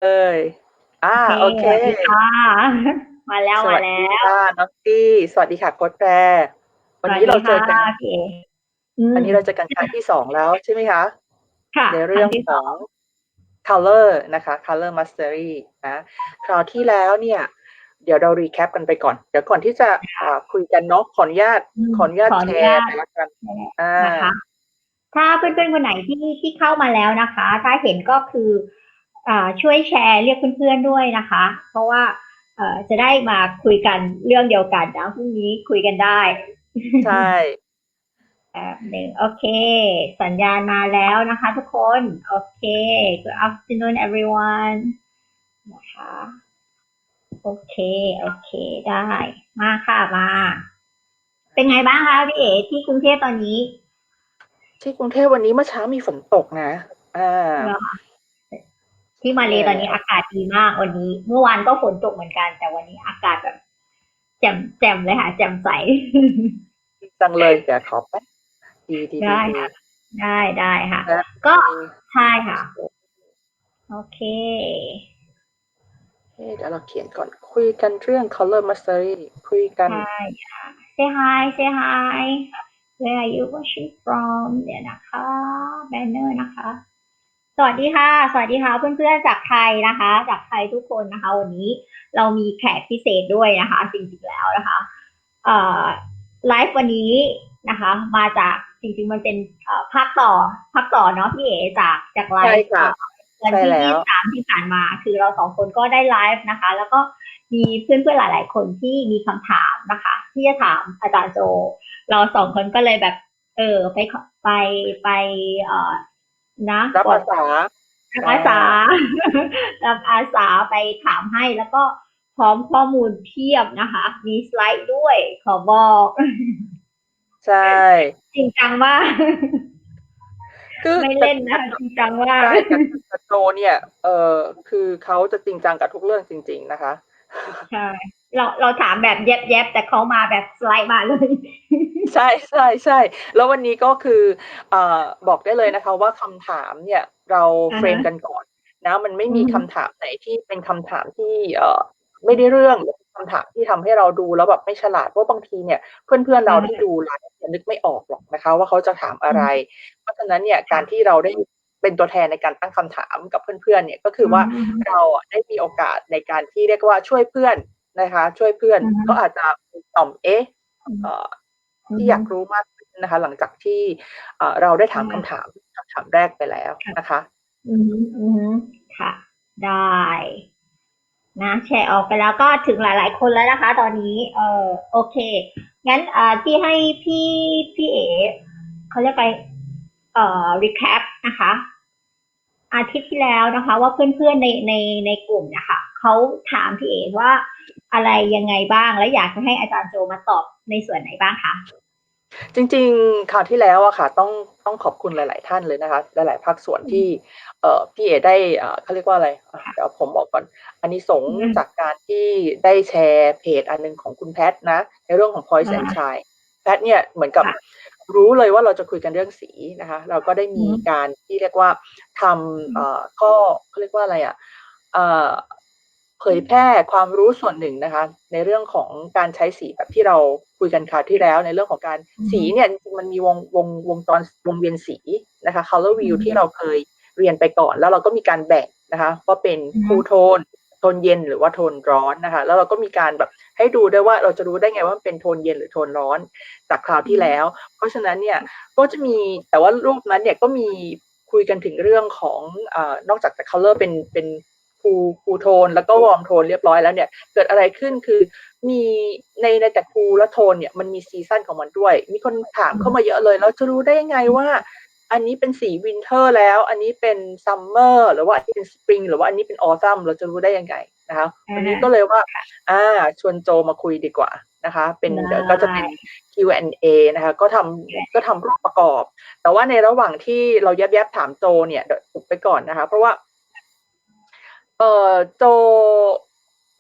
เอ้ยโอเคโอเคสวัสดีค่ะมาแล้วสวัสมาแล้วดีค่ะน้องตี้สวัสดีค่ะโค้ชแพรสวันนี้เราเจวัสดีค่ะอกันพี่เออืมอันนี้เราเจอกันครั้งที่2แล้วใช่ไหมคะค่ะในครั้เรื่องของ งที่สอง color นะคะ color mastery นะคราวที่แล้วเนี่ยเดี๋ยวเรา recap กันไปก่อนเดี๋ยวก่อนที่จะคุยกันเนาะขออนุญาตอืมขออแชร์นุญาตหน่อยละกันอ่านะคะถ้าเพื่อนๆคนไหนที่เข้ามาแล้วนะคะถ้าเห็นก็คือช่วยแชร์เรียกเพื่อนๆด้วยนะคะเพราะว่าจะได้มาคุยกันเรื่องเดียวกันนะพรุ่งนี้คุยกันได้ ใช่ แบบหนึ่งโอเคสัญญาณมาแล้วนะคะทุกคนโอเค Good afternoon everyone นะคะโอเคโอเคได้มาค่ะมาเป็นไงบ้างคะพี่เอ๋ที่กรุงเทพตอนนี้ที่กรุงเทพวันนี้เมื่อเช้ามีฝนตกนะอ่าเหรอที่มาเลแล้ตอนนี้วอากาศดีมากวันนี้เมื่อวานก็ฝนตกเหมือนกันแต่วันนี้อากาศแบบแจ่มแจ่มเลยค่ะแจ่มใส ดีจังเลยเดี๋ยวขอแป๊บดีดีดีได้ดีค่ะได้ได้ค่ะและก็มี ใช่ค่ะโอเคเดี๋ยวเราเขียนก่อนคุยกันเรื่อง color mastery คุยกันใช่ say hi say hi where are you watching from เดี๋ยวนะคะแบนเนอร์นะคะสวัสดีค่ะสวัสดีค่ะเพื่อนๆจากไทยนะคะจากไทยทุกคนนะคะวันนี้เรามีแขกพิเศษด้วยนะคะจริงๆแล้วนะคะเอ่อไลฟ์วันนี้นะคะมาจากจริงๆมันเป็นภาคต่อเนาะพี่เอจากไลใช่ฟ์ค่ะวันที่ใช่แล้ว23ที่ผ่านมาคือเราสองคนก็ได้ไลฟ์นะคะแล้วก็มีเพื่อนๆหลายๆคนที่มีคำถามนะคะที่จะถามอาจารย์โจเราสองคนก็เลยแบบไปไปเอ่อนะรับบอกอาสารับอ่อาสา า รับอาสาไปถามให้แล้วก็พร้อมข้อมูลเพียบนะคะมีสไลด์ด้วยขอบอก ใช่จริงจังมาก คือไม่แต่เล่นนะจริงจังมาก ใช่แต่โจเนี่ยคือเขาจะจริงจังกับทุกเรื่องจริงๆนะคะ ใช่เราถามแบบแยบๆแต่เขามาแบบสไลด์มาเลย ใช่ใช่ใช่แล้ววันนี้ก็คือเอ่อบอกได้เลยนะคะว่าคำถามเนี่ยเราอ่าเฟรฮะมกันก่อนนะมันไม่มีอือฮึคำถามไหนที่เป็นคำถามที่ไม่ได้เรื่องหรือคำถามที่ทำให้เราดูแล้วแบบไม่ฉลาดเพราะบางทีเนี่ยเพื่อนๆเราอ่าที่ดูไลฟ์เนี่ยนึกไม่ออกหรอกนะคะว่าเขาจะถามอะไรอืมเพราะฉะนั้นเนี่ยการที่ค่ะเราได้เป็นตัวแทนในการตั้งคำถามกับเพื่อนๆเนี่ยก็คือว่าอือฮึเราได้มีโอกาสในการที่เรียกว่าช่วยเพื่อนนะคะช่วยเพื่อนอือฮึก็อาจจะต่อมเอ๊ะอืเอ่อ อฮึที่อยากรู้มากขึ้นนะคะหลังจากที่เราได้ถามอ่าคำถามแรกไปแล้วนะคะอือฮึอือฮึค่ะได้นะแชร์ออกไปแล้วก็ถึงหลายๆคนแล้วนะคะตอนนี้โอเคงั้นที่ให้พี่เอ๋เขาเรียกไปrecap นะคะอาทิตย์ที่แล้วนะคะว่าเพื่อนๆในกลุ่มนะคะเขาถามพี่เอ๋ว่าอะไรยังไงบ้างและอยากจะให้อาจารย์โจมาตอบในส่วนไหนบ้างคะจริงๆคราวที่แล้วอะค่ะต้องขอบคุณหลายๆท่านเลยนะคะหลายๆภาคส่วนที่พี่เอได้เขาเรียกว่าอะไรเดี๋ยวผมบอกก่อนอานิสงส์จากการที่ได้แชร์เพจอันหนึ่งของคุณแพทนะในเรื่องของ Poise and Shine แพทเนี่ยเหมือนกับรู้เลยว่าเราจะคุยกันเรื่องสีนะคะเราก็ได้มีการที่เรียกว่าทำข้อเขาเรียกว่าอะไรอะเอ่อเผยแพร่ความรู้ส่วนหนึ่งนะคะในเรื่องของการใช้สีแบบที่เราคุยกันคราวที่แล้วในเรื่องของการสีเนี่ยจริงๆมันมีวงจรวงเวียนสีนะคะ color wheel ที่เราเคยเรียนไปก่อนแล้วเราก็มีการแบ่งนะคะว่าเป็น cool tone โทนเย็นหรือว่าโทนร้อนนะคะแล้วเราก็มีการแบบให้ดูด้วยว่าเราจะรู้ได้ไงว่ามันเป็นโทนเย็นหรือโทนร้อนจากคราวที่แล้วเพราะฉะนั้นเนี่ยก็จะมีแต่ว่ารูปนั้นเนี่ยก็มีคุยกันถึงเรื่องของนอกจากแต่ color เป็นคูลโทนแล้วก็วอร์มโทนเรียบร้อยแล้วเนี่ยเกิดอะไรขึ้นคือมีในแต่คูลและโทนเนี่ยมันมีซีซันของมันด้วยมีคนถามเข้ามาเยอะเลยเราจะรู้ได้ยังไงว่าอันนี้เป็นสีวินเทอร์แล้วอันนี้เป็นซัมเมอร์หรือว่าอันนี้เป็นสปริงหรือว่าอันนี้เป็นออซัมเราจะรู้ได้ยังไงนะคะวันนี้ก็เลยว่าชวนโจมาคุยดีกว่านะคะเป็นเดี๋ยวก็จะเป็น Q&A นะคะก็ทำรูปประกอบแต่ว่าในระหว่างที่เราแยบๆถามโจเนี่ยเดี๋ยวอุบไปก่อนนะคะเพราะว่าโจ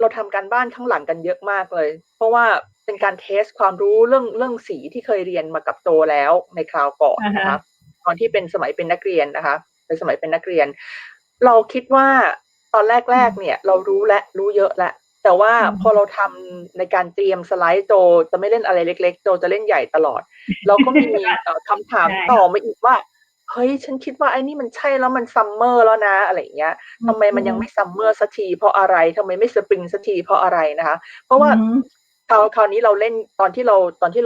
เราทำการบ้านข้างหลังกันเยอะมากเลยเพราะว่าเป็นการเทสความรู้เรื่องสีที่เคยเรียนมากับโจแล้วในคราวก่อนนะคะตอนที่เป็นสมัยเป็นนักเรียนนะคะในสมัยเป็นนักเรียนเราคิดว่า ตอนแรกๆเนี่ยเรารู้เยอะแล้วแต่ว่าพอเราทำในการเตรียมสไลด์โจจะไม่เล่นอะไรเล็กๆโจจะเล่นใหญ่ตลอดเราก็มีคำถามต่อมาอีกว่าเฮ้ยฉันคิดว่าไอ้นี่มันใช่แล้วมันซัมเมอร์แล้วนะอะไรอย่างเงี้ยทำไมมันยังไม่ซัมเมอร์สักทีเพราะอะไรทำไมไม่สปริงสักทีเพราะอะไรนะคะเพราะว่าคราวนี้เราเล่นตอนที่เร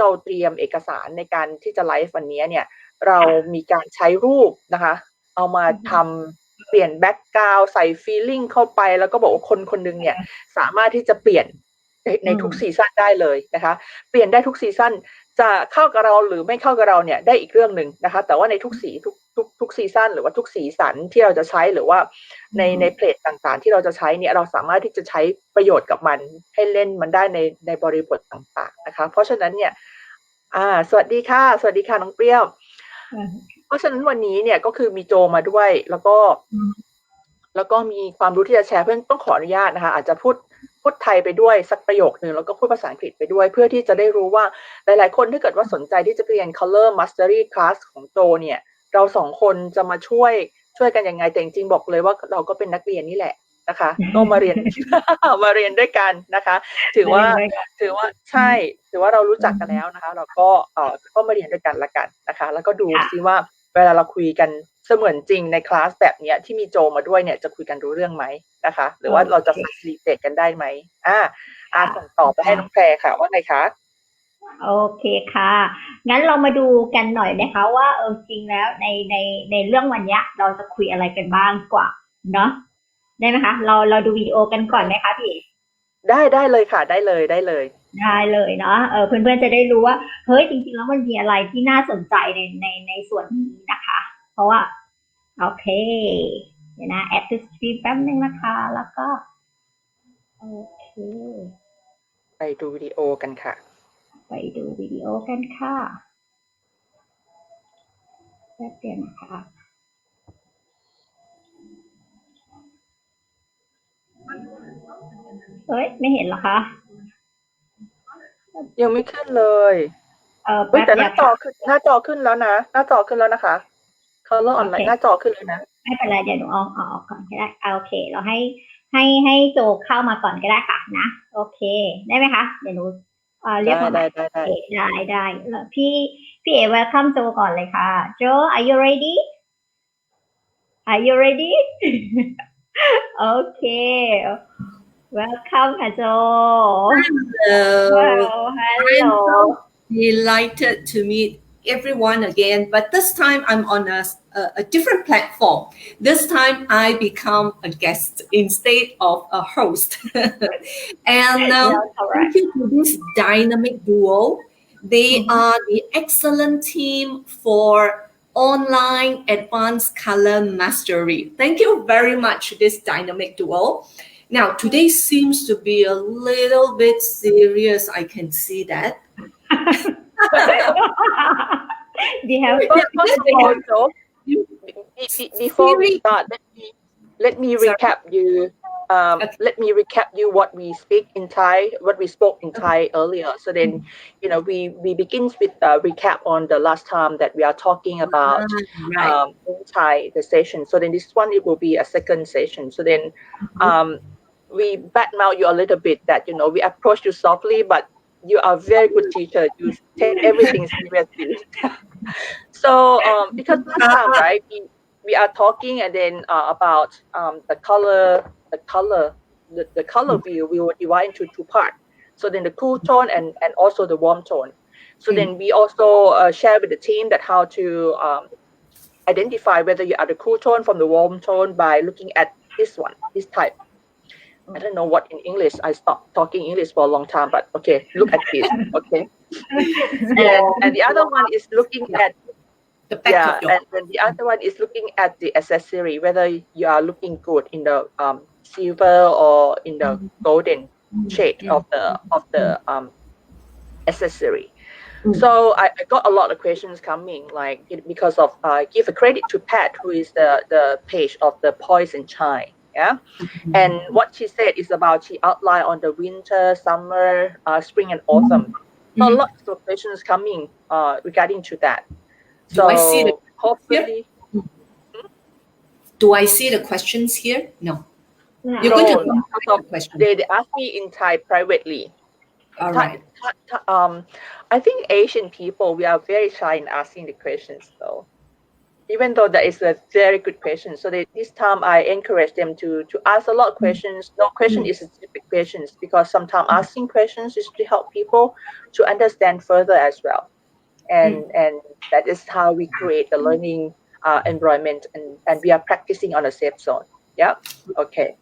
าเตรียมเอกสารในการที่จะไลฟ์วันนี้เนี่ยเรามีการใช้รูปนะคะเอามาทำเปลี่ยนแบ็กกราวด์ใส่ฟีลลิ่งเข้าไปแล้วก็บอกว่าคนหนึ่งเนี่ยสามารถที่จะเปลี่ยนในทุกซีซั่นได้เลยนะคะเปลี่ยนได้ทุกซีซั่นจะเข้ากับเราหรือไม่เข้ากับเราเนี่ยได้อีกเรื่องหนึ่งนะคะแต่ว่าในทุกสีทุกซีซั่นหรือว่าทุกสีสันที่เราจะใช้หรือว่าในเพลทต่างๆที่เราจะใช้เนี่ยเราสามารถที่จะใช้ประโยชน์กับมันให้เล่นมันได้ในบริบทต่างๆนะคะเพราะฉะนั้นเนี่ยสวัสดีค่ะน้องเปรี้ยวเพราะฉะนั้นวันนี้เนี่ยก็คือมีโจมาด้วยแล้วก็มีความรู้ที่จะแชร์เพื่อนต้องขออนุญาตนะคะอาจจะพูดไทยไปด้วยสักประโยคนึงแล้วก็พูดภาษาอังกฤษไปด้วยเพื่อที่จะได้รู้ว่าหลายๆคนถ้าเกิดว่าสนใจที่จะเรียน Color Mastery Class ของโจเนี่ยเราสองคนจะมาช่วยกันยังไงแต่จริงๆบอกเลยว่าเราก็เป็นนักเรียนนี่แหละนะคะก็มาเรียน มาเรียนด้วยกันนะคะถือว่าใช่ถือว่าเรารู้จักกันแล้วนะคะเราก็มาเรียนด้วยกันละกันนะคะแล้วก็ดูซิว่าเวลาเราคุยกันเสมือนจริงในคลาสแบบนี้ที่มีโจมาด้วยเนี่ยจะคุยกันรู้เรื่องไหมนะคะหรือว่าเราจะ facilitate กันได้ไหมส่งต่อไปให้น้องแพรค่ะว่าไงคะโอเคค่ะงั้นเรามาดูกันหน่อยนะคะว่าจริงแล้วในเรื่องวันนี้เราจะคุยอะไรกันบ้างกว่าเนาะได้ไหมคะเราดูวิดีโอกันก่อนไหมคะพี่ได้เลยค่ะได้เลยได้เลยเนาะเพื่อนๆจะได้รู้ว่าเฮ้ยจริงๆแล้วมันมีอะไรที่น่าสนใจในส่วนนี้นะคะเพราะว่าโอเคเดี๋ยวนะ add to stream แป๊บนึงนะคะแล้วก็โอเคไปดูวิดีโอกันค่ะไปดูวิดีโอกันค่ะแป๊บเดียวนะคะเฮ้ยไม่เห็นเหรอคะยังไม่ขึ้นเลยแต่หน้าจอขึ้นแล้วนะหน้าจอขึ้นแล้วนะคะ Color Online หน้าจอขึ้นเลยนะไม่เป็นไรเดี๋ยวหนูออกก่อนก็ได้โอเคเราให้โจเข้ามาก่อนก็ได้ค่ะนะโอเคได้ไหมคะเดี๋ยวหนูเรียกมาใหม่ได้พี่เอ welcome โจก่อนเลยค่ะโจ are you ready okay welcome ค่ะโจ Hello. I'm so delighted to meet everyone again, but this time I'm on a different platform. This time I become a guest instead of a host. And thank you to this dynamic duo. They are the excellent team for online advanced color mastery. Thank you very much, this dynamic duo. Now, today seems to be a little bit serious. I can see that. Before we start, let me recap you. Let me recap you what we speak in Thai, what we spoke in Thai earlier. So then, we begin with the recap on the last time that we are talking about Thai the session. So then this one it will be a second session. So then, we badmouth you a little bit that we approach you softly, but you are very good teacher. You take everything seriously. So because last time, right, we are talking and then about the color view. We will divide into two parts. So then the cool tone and also the warm tone. So then we also share with the team that how to identify whether you are the cool tone from the warm tone by looking at this type. I don't know what in English. I stopped talking English for a long time, but okay, look at this. Okay, and the other one is looking at the back and then the other one is looking at the accessory, whether you are looking good in the silver or in the golden shade of the accessory. So I got a lot of questions coming, like because of give a credit to Pat, who is the page of the Poise and Shine. Yeah, and what she said is about she outlined on the winter, summer, spring, and autumn. So lots of questions coming regarding to that. So hopefully, do I see the questions here? No. You're going to No, come the question. they ask me in Thai privately. All right. I think Asian people, we are very shy in asking the questions though. Even though that is a very good question. So this time I encourage them to ask a lot of questions. No question is a stupid questions, because sometimes asking questions is to help people to understand further as well. And that is how we create a learning environment, and we are practicing on a safe zone. Yeah. Okay.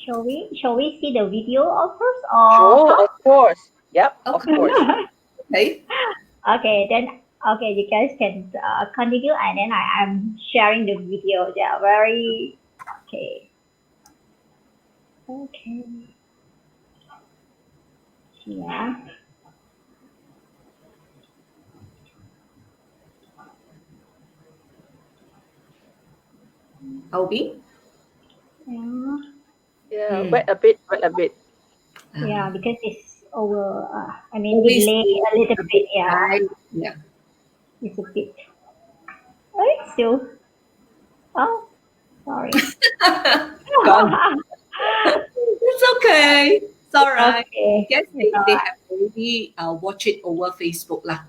Shall we see the video of course or Sure, how? of course. Yep, of Okay. course. Okay. Okay, then okay, you guys can continue, and then I'm sharing the video. They are very okay. Okay. Yeah. Albie? Yeah. Yeah, wait a bit, wait a bit. Yeah, because it's over. I mean, Always delay a little bit. Yeah, right. Yeah. it's a bit. Oh, it's still. Oh, sorry. Gone. It's okay. It's all right. I Okay. guess It's they alright. have already watch it over Facebook lah.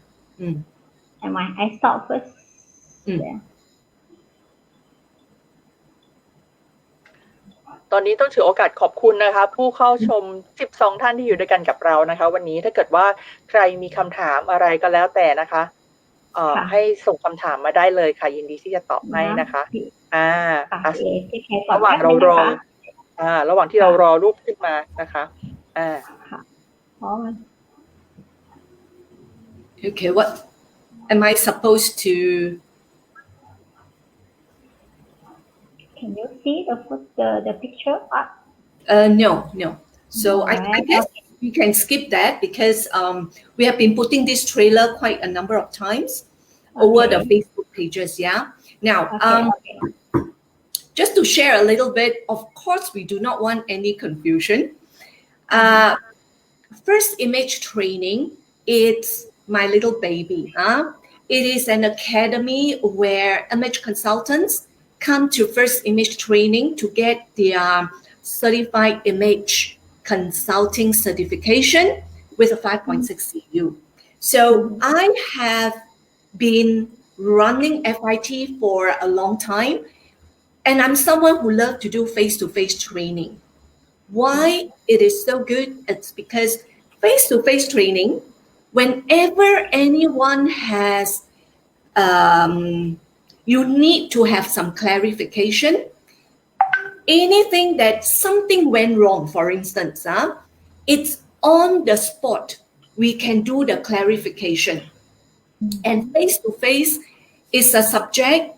Am I stop first. Yeah. ตอนนี้ต้องถือโอกาสขอบคุณนะคะผู้เข้าชม12ท่านที่อยู่ด้วยกันกับเรานะคะวันนี้ถ้าเกิดว่าใครมีคำถามอะไรก็แล้วแต่นะคะให้ส่งคำถามมาได้เลยค่ะยินดีที่จะตอบให้นะคะระหว่างเรารอระหว่างที่เรารอรูปขึ้นมานะคะOkay, what am I supposed to? Can you see the picture? No. So I guess we can skip that because we have been putting this trailer quite a number of times over the Facebook pages. Yeah. Now, just to share a little bit, of course, we do not want any confusion. First image training, it's my little baby. It is an academy where image consultants come to first image training to get their certified image consulting certification with a 5.6 CU. So I have been running FIT for a long time, and I'm someone who loves to do face-to-face training. Why it is so good? It's because face-to-face training, whenever anyone has you need to have some clarification. Anything that something went wrong, for instance, it's on the spot. We can do the clarification. And face-to-face is a subject.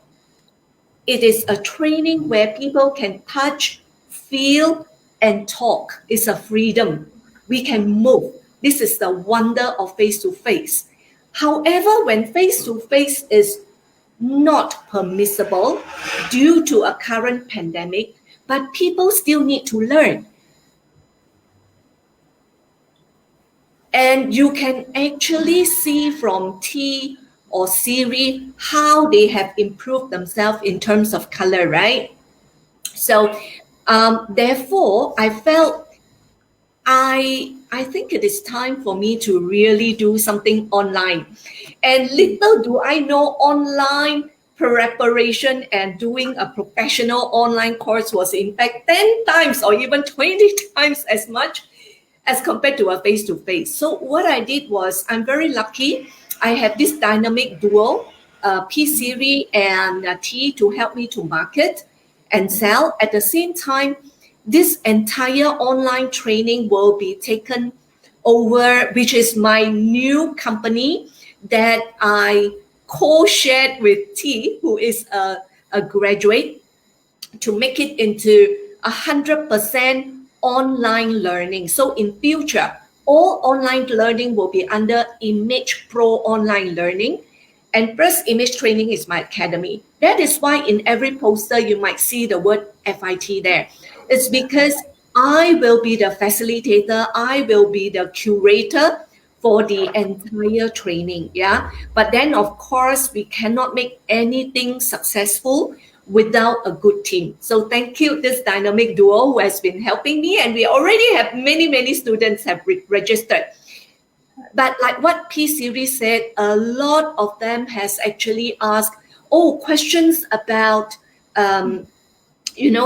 It is a training where people can touch, feel, and talk. It's a freedom. We can move. This is the wonder of face-to-face. However, when face-to-face is not permissible due to a current pandemic, but people still need to learn. And you can actually see from T or Siri how they have improved themselves in terms of color, right? So therefore, I felt I think it is time for me to really do something online. And little do I know, online preparation and doing a professional online course was in fact 10 times or even 20 times as much as compared to a face-to-face. So what I did was, I'm very lucky. I have this dynamic duo, P Siri and T, to help me to market and sell. At the same time, this entire online training will be taken over, which is my new company that I co-shared with T, who is a graduate, to make it into 100% online learning. So in future, all online learning will be under Image Pro Online Learning. And First Image Training is my academy. That is why in every poster you might see the word FIT there. It's because I will be the facilitator, I will be the curator for the entire training, yeah. But then, of course, we cannot make anything successful without a good team. So thank you, this dynamic duo who has been helping me, and we already have many students have registered. But like what P series said, a lot of them has actually asked questions about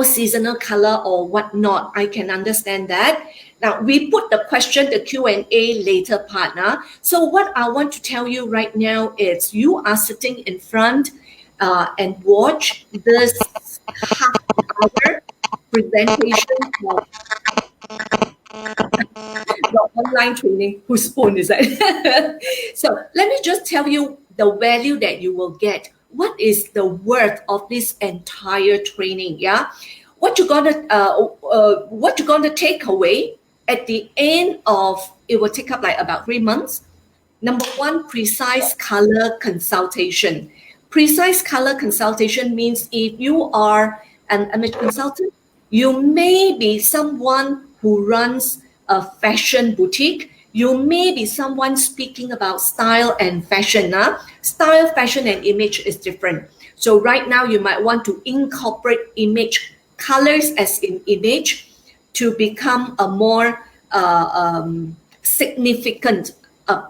seasonal color or whatnot. I can understand that. Now we put the question, the Q&A later part. So what I want to tell you right now is you are sitting in front and watch this half-hour presentation of the online training. Whose phone is that? So let me just tell you the value that you will get. What is the worth of this entire training? Yeah, what you're gonna take away at the end of it will take up like about 3 months. Number one, precise color consultation. Precise color consultation means if you are an image consultant, you may be someone who runs a fashion boutique. You may be someone speaking about style and fashion. Style, fashion, and image is different. So right now you might want to incorporate image, colors as in image, to become a more significant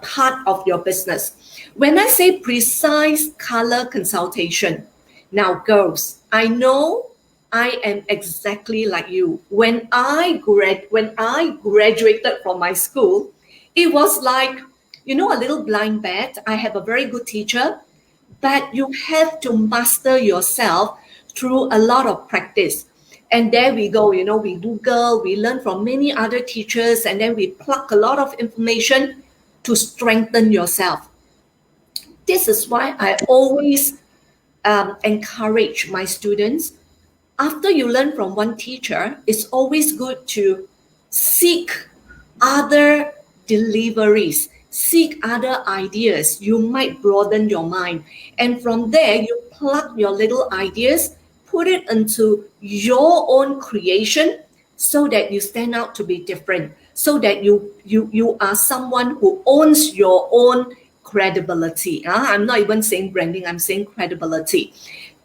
part of your business. When I say precise color consultation, now girls, I know I am exactly like you. When I graduated from my school, it was like, a little blind bat. I have a very good teacher, but you have to master yourself through a lot of practice. And there we go, we Google, we learn from many other teachers, and then we pluck a lot of information to strengthen yourself. This is why I always encourage my students, after you learn from one teacher, it's always good to seek other deliveries, seek other ideas. You might broaden your mind. And from there, you plug your little ideas, put it into your own creation so that you stand out to be different, so that you are someone who owns your own credibility. I'm not even saying branding, I'm saying credibility.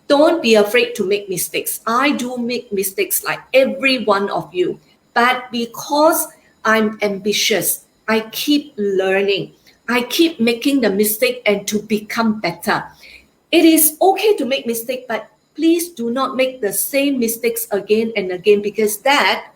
Don't be afraid to make mistakes. I do make mistakes like every one of you. But because I'm ambitious, I keep learning. I keep making the mistake and to become better. It is okay to make mistakes, but please do not make the same mistakes again and again, because that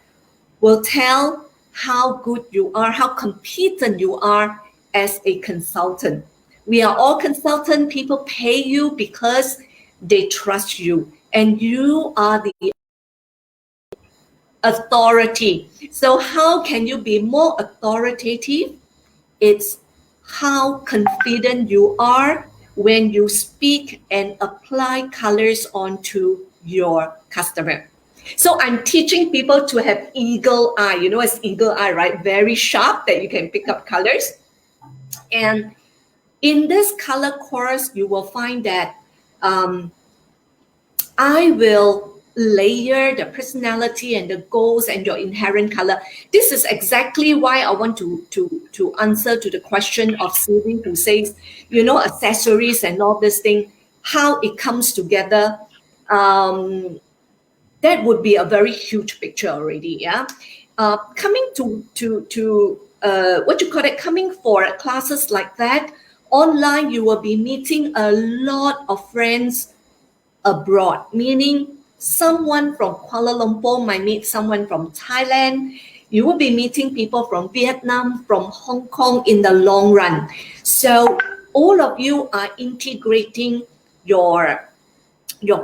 will tell how good you are, how competent you are as a consultant. We are all consultants. People pay you because they trust you, and you are the authority. So how can you be more authoritative? It's how confident you are when you speak and apply colors onto your customer. So I'm teaching people to have eagle eye. It's eagle eye, right? Very sharp, that you can pick up colors. And in this color course, you will find that I will layer the personality and the goals and your inherent color. This is exactly why I want to answer to the question of Siri, who says, accessories and all this thing, how it comes together. That would be a very huge picture already. Yeah. Coming to what you call it, coming for classes like that, online, you will be meeting a lot of friends abroad, meaning someone from Kuala Lumpur might meet someone from Thailand. You will be meeting people from Vietnam, from Hong Kong in the long run. So all of you are integrating your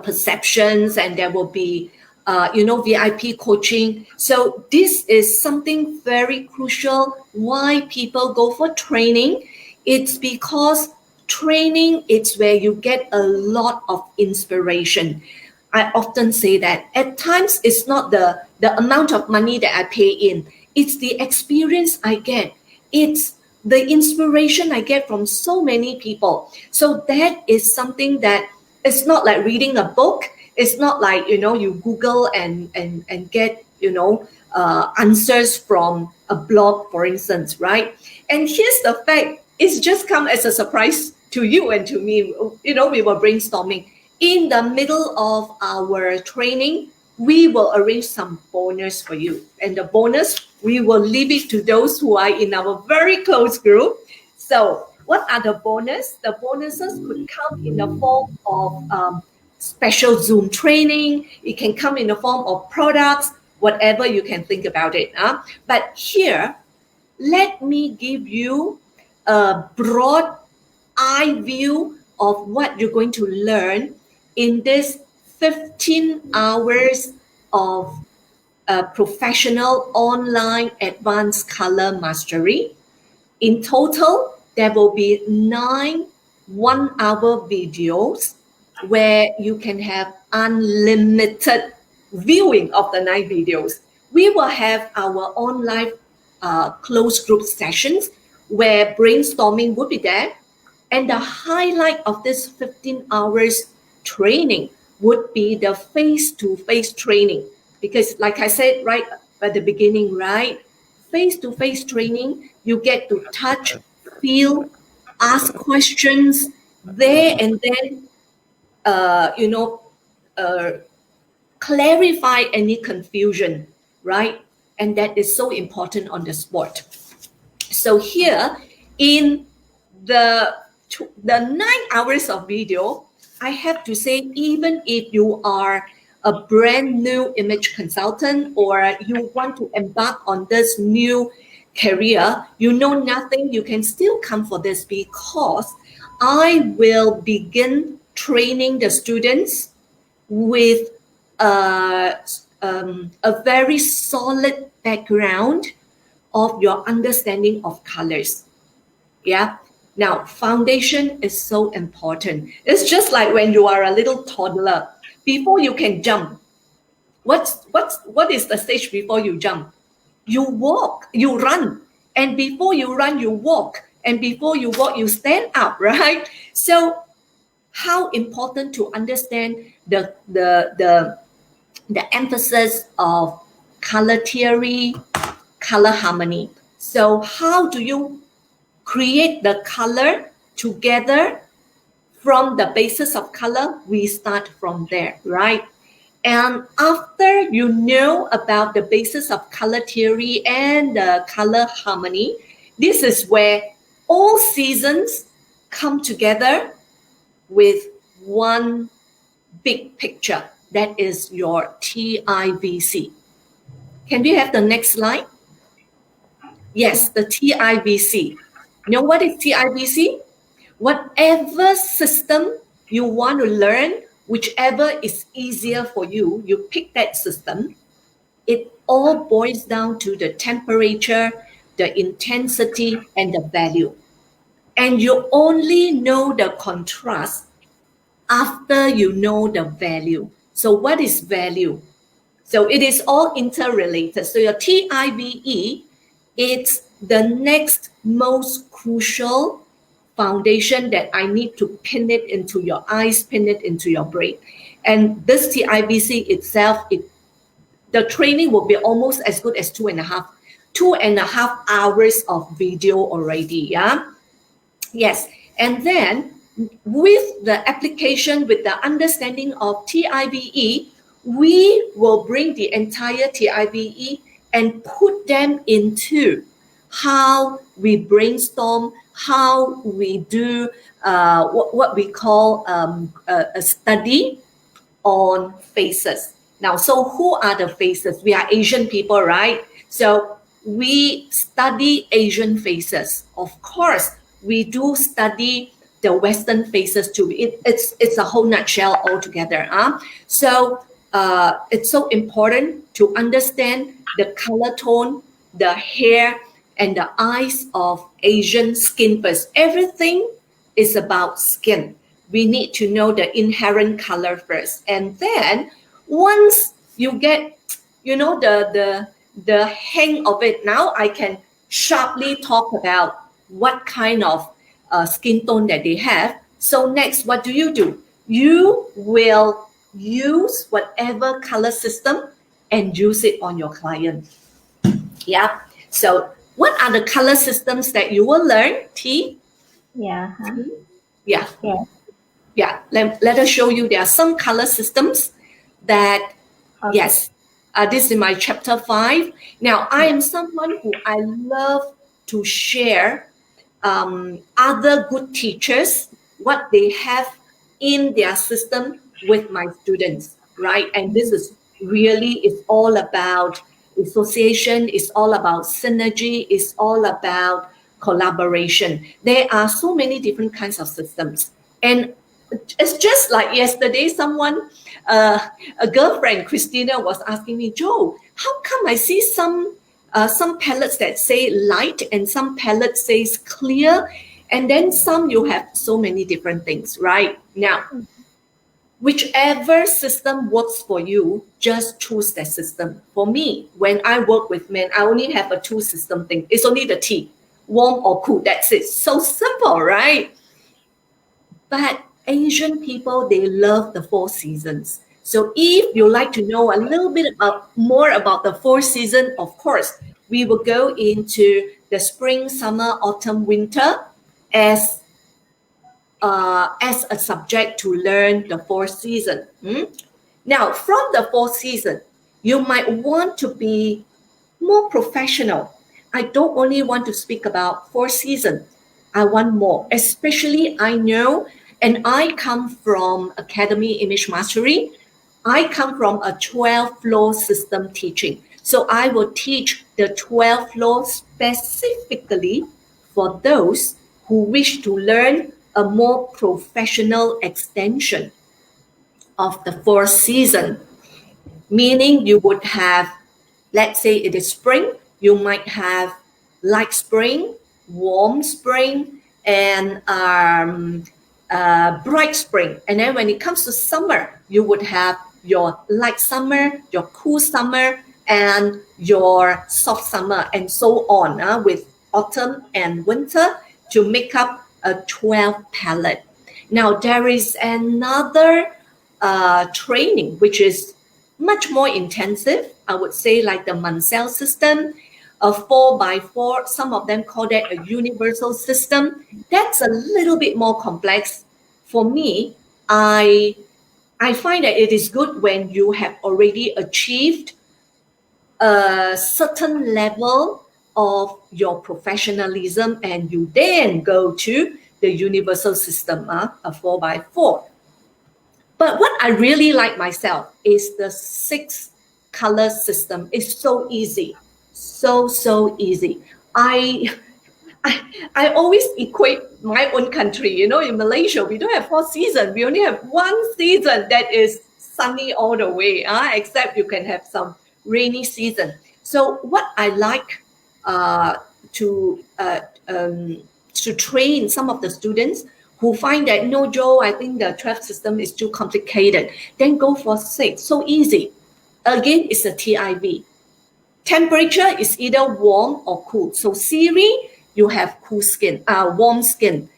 perceptions, and there will be VIP coaching. So this is something very crucial. Why people go for training? It's because training is where you get a lot of inspiration. I often say that at times it's not the amount of money that I pay in, it's the experience I get. It's the inspiration I get from so many people. So that is something that it's not like reading a book. It's not like, you Google and get, answers from a blog, for instance, right? And here's the fact, it's just come as a surprise to you and to me. We were brainstorming. in the middle of our training, we will arrange some bonus for you. And the bonus, we will leave it to those who are in our very close group. So what are the bonus? The bonuses could come in the form of special Zoom training. It can come in the form of products, whatever you can think about it. But here, let me give you a broad eye view of what you're going to learn in this 15 hours of professional online advanced color mastery. In total, there will be 9 one-hour videos where you can have unlimited viewing of the 9 videos. We will have our online closed group sessions where brainstorming will be there. And the highlight of this 15 hours training would be the face-to-face training. Because like I said right at the beginning, right? Face-to-face training, you get to touch, feel, ask questions there and then, clarify any confusion, right? And that is so important on the spot. So here in the 9 hours of video, I have to say, even if you are a brand new image consultant or you want to embark on this new career, you know nothing, you can still come for this because I will begin training the students with a very solid background of your understanding of colors. Yeah. Now, foundation is so important. It's just like when you are a little toddler. Before you can jump, what is the stage before you jump? You walk, you run. And before you run, you walk. And before you walk, you stand up, right? So how important to understand the emphasis of color theory, color harmony. So how do you create the color together from the basis of color? We start from there, right? And after you know about the basis of color theory and the color harmony, this is where all seasons come together with one big picture. That is your TIVC. Can we have the next slide? Yes, the TIVC. You know what is TIVC? Whatever system you want to learn, whichever is easier for you, you pick that system. It all boils down to the temperature, the intensity, and the value. And you only know the contrast after you know the value. So what is value? So it is all interrelated. So your TIVE, it's the next most crucial foundation that I need to pin it into your eyes, pin it into your brain. And this TIVC itself, the training will be almost as good as 2.5 hours of video already. Yeah. Yes. And then with the application, with the understanding of TIVE, we will bring the entire TIVE and put them into how we brainstorm, how we do what we call a study on faces. Now, so who are the faces? We are Asian people, right? So we study Asian faces. Of course, we do study the Western faces too. It's a whole nutshell altogether. So it's so important to understand the color tone, the hair, and the eyes of Asian skin first. Everything is about skin. We need to know the inherent color first. And then once you get, the hang of it, now I can sharply talk about what kind of skin tone that they have. So next, what do? You will use whatever color system and use it on your client. Yeah. So what are the color systems that you will learn? T? Yeah. Yeah. Yeah. Yeah, let us show you. There are some color systems that, Okay. yes, this is my chapter 5. Now, I am someone who I love to share other good teachers, what they have in their system with my students, right? And this is really, it's all about association, it's all about synergy, it's all about collaboration. There are so many different kinds of systems. And it's just like yesterday, someone, a girlfriend, Christina, was asking me, Joe, how come I see some palettes that say light and some palettes says clear, and then some you have so many different things, right? Now, whichever system works for you, just choose that system. For me, when I work with men, I only have a 2-system thing. It's only the T, warm or cool. That's it. So simple, right? But Asian people, they love the 4 seasons. So if you like to know a little bit more about the 4 season, of course, we will go into the spring, summer, autumn, winter as a subject to learn the 4 season. Now, from the 4 season, you might want to be more professional. I don't only want to speak about 4 seasons. I want more, especially I know, and I come from Academy Image Mastery. I come from a 12 flow system teaching. So I will teach the 12 flow specifically for those who wish to learn a more professional extension of the 4 season, meaning you would have, let's say it is spring, you might have light spring, warm spring, and bright spring. And then when it comes to summer, you would have your light summer, your cool summer, and your soft summer, and so on, with autumn and winter to make up a 12 palette. Now, there is another training which is much more intensive. I would say like the Mansell system, a 4x4. Some of them call that a universal system. That's a little bit more complex. For me, I find that it is good when you have already achieved a certain level of your professionalism and you then go to the universal system, a 4x4. But what I really like myself is the 6 color system. It's so easy. So easy. I always equate my own country. In Malaysia, we don't have 4 seasons. We only have 1 season that is sunny all the way, except you can have some rainy season. So what I like to train some of the students who find that, no, Joe, I think the 12 system is too complicated, then go for 6. So easy. Again, it's a TIV. Temperature is either warm or cool. So Siri, you have cool skin, warm skin.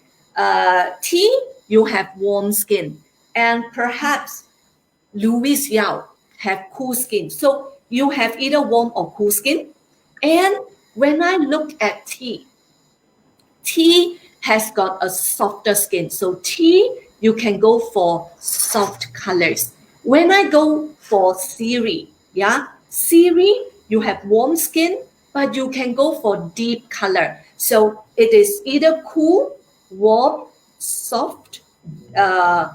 T, you have warm skin. And perhaps Louis Yao have cool skin. So you have either warm or cool skin. And when I look at T has got a softer skin. So T, you can go for soft colors. When I go for Siri, Siri, you have warm skin, but you can go for deep color. So it is either cool, warm, soft, I'm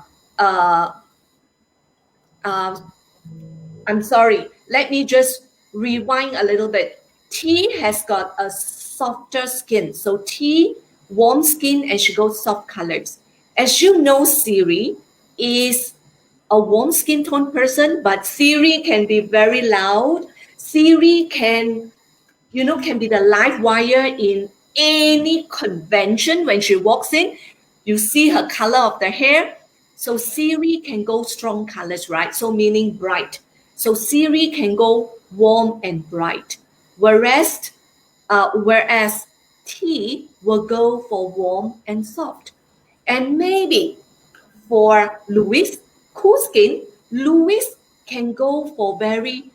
sorry, let me just rewind a little bit. T has got a softer skin. So T, warm skin, and she goes soft colors. As you know, Siri is a warm skin tone person, but Siri can be very loud. Siri can be the live wire in any convention. When she walks in, you see her color of the hair. So Siri can go strong colors, right? So meaning bright. So Siri can go warm and bright. Whereas T will go for warm and soft. And maybe for Louis, cool skin, Louis can go for very